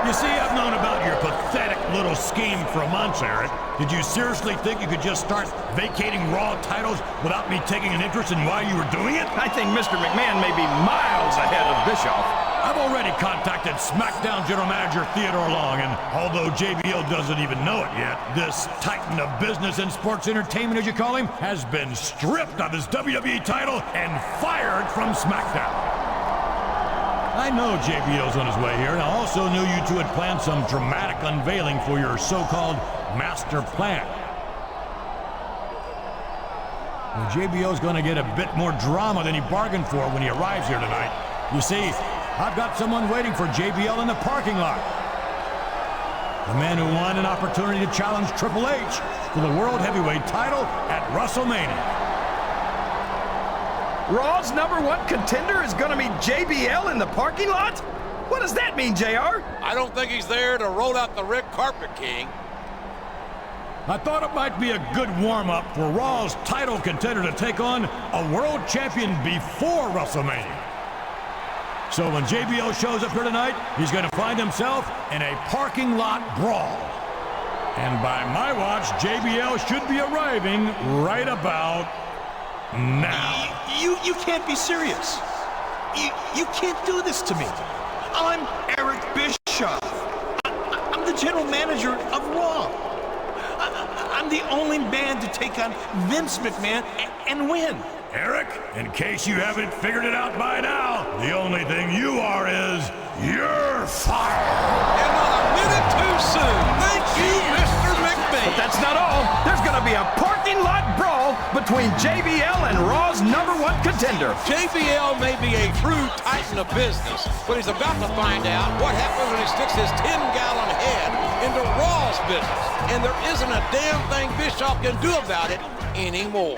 You see, I've known about your pathetic little scheme for months, Eric. Did you seriously think you could just start vacating Raw titles without me taking an interest in why you were doing it? I think Mr. McMahon may be miles ahead of Bischoff. I've already contacted SmackDown General Manager Theodore Long, and although JBL doesn't even know it yet, this titan of business and sports entertainment, as you call him, has been stripped of his WWE title and fired from SmackDown. I know JBL's on his way here, and I also knew you two had planned some dramatic unveiling for your so-called master plan. Well, JBL's going to get a bit more drama than he bargained for when he arrives here tonight. You see, I've got someone waiting for JBL in the parking lot. The man who won an opportunity to challenge Triple H for the World Heavyweight title at WrestleMania. Raw's #1 contender is going to meet JBL in the parking lot? What does that mean, JR? I don't think he's there to roll out the red carpet, King. I thought it might be a good warm-up for Raw's title contender to take on a world champion before WrestleMania. So when JBL shows up here tonight, he's going to find himself in a parking lot brawl. And by my watch, JBL should be arriving right about now. You can't be serious. You can't do this to me. I'm Eric Bischoff. I'm the general manager of Raw. I'm the only man to take on Vince McMahon and win. Eric, in case you haven't figured it out by now, the only thing you are is you're fired. And not a minute too soon. Thank you, Mr. McMahon. But that's not all. There's going to be a parking lot brawl between JBL and Raw's #1 contender. JBL may be a true titan of business, but he's about to find out what happens when he sticks his 10-gallon head into Raw's business. And there isn't a damn thing Bischoff can do about it anymore.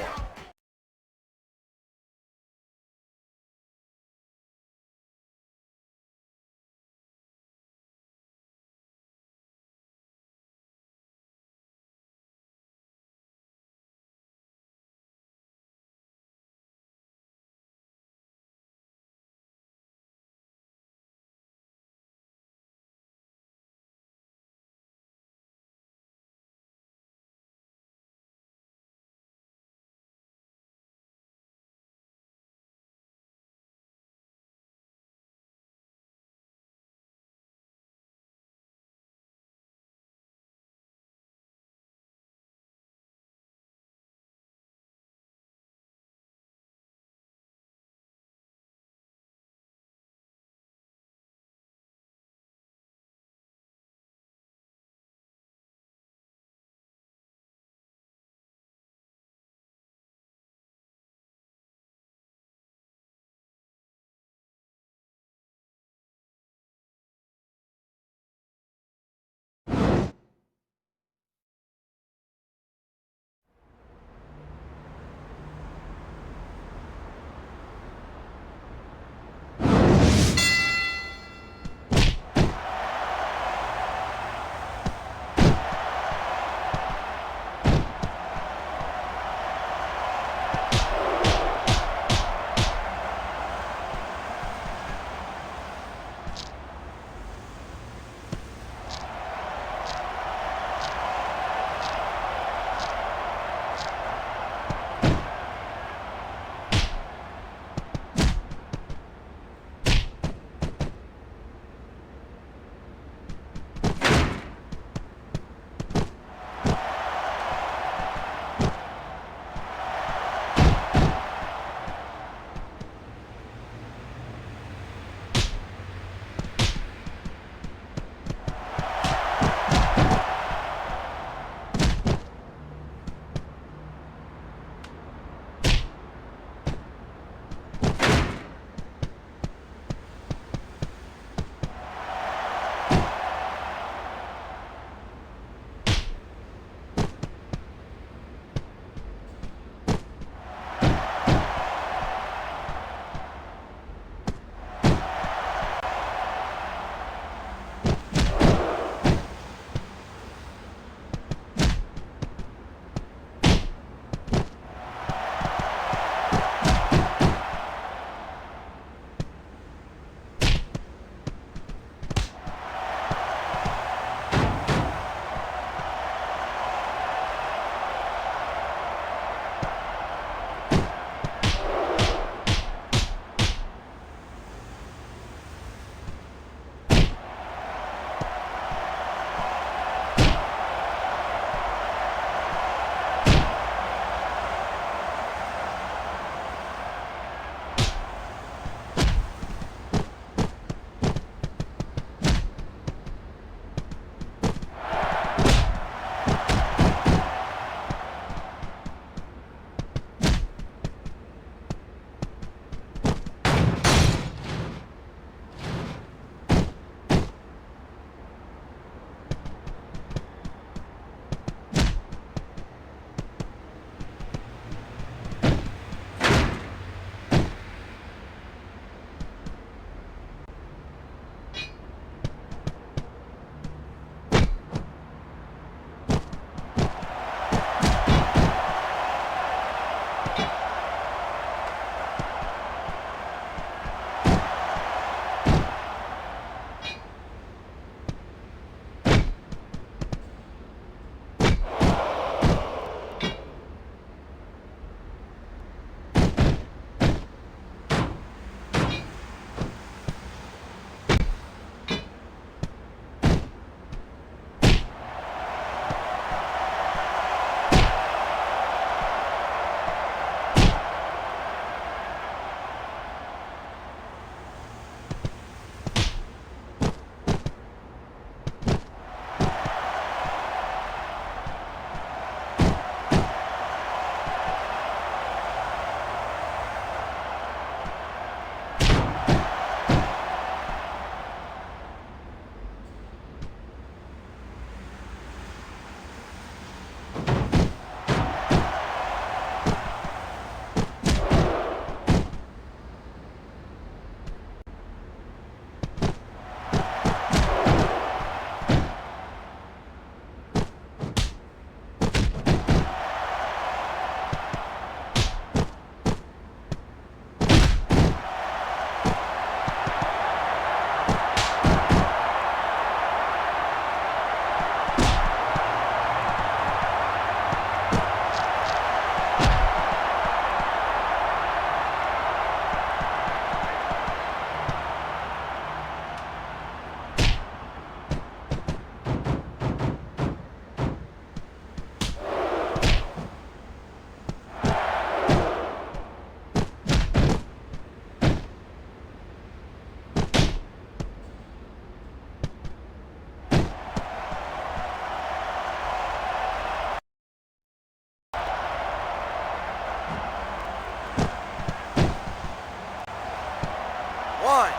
1,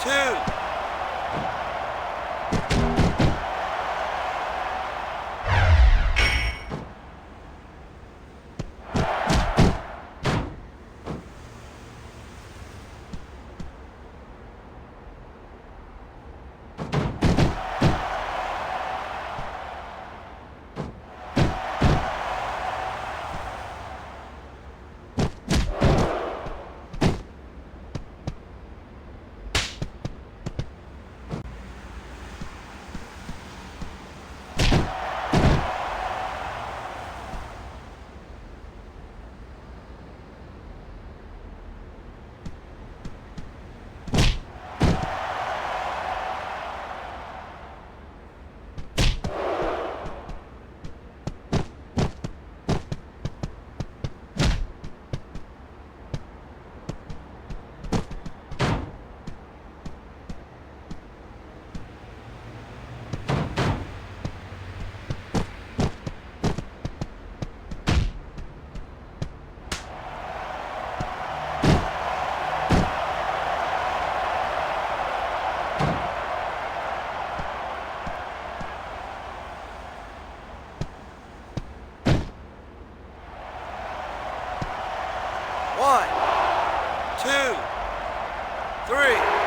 2. One, 2, 3.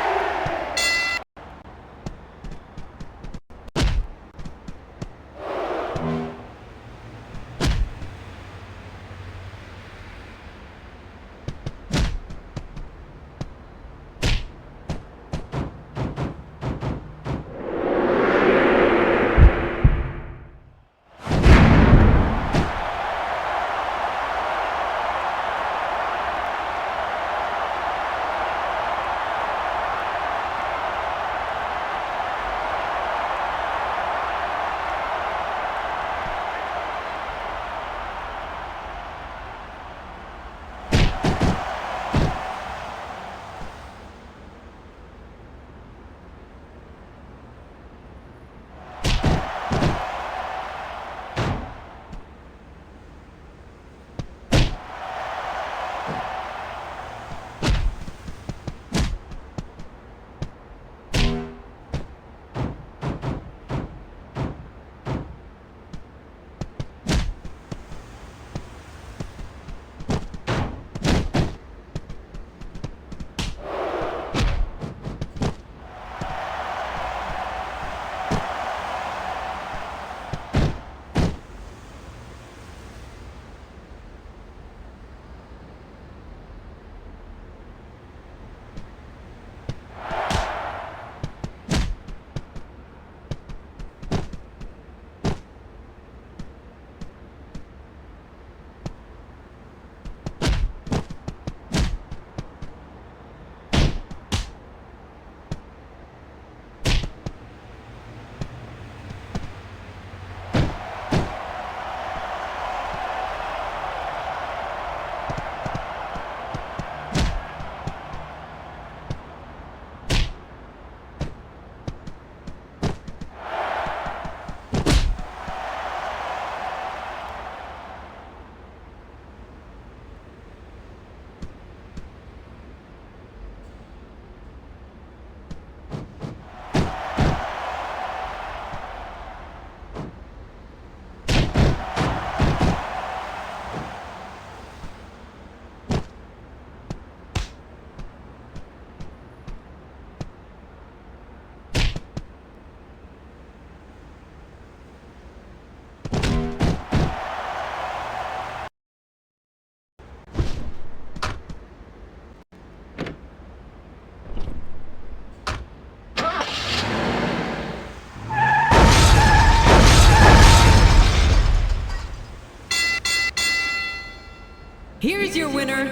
Here's your winner,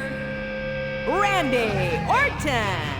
Randy Orton.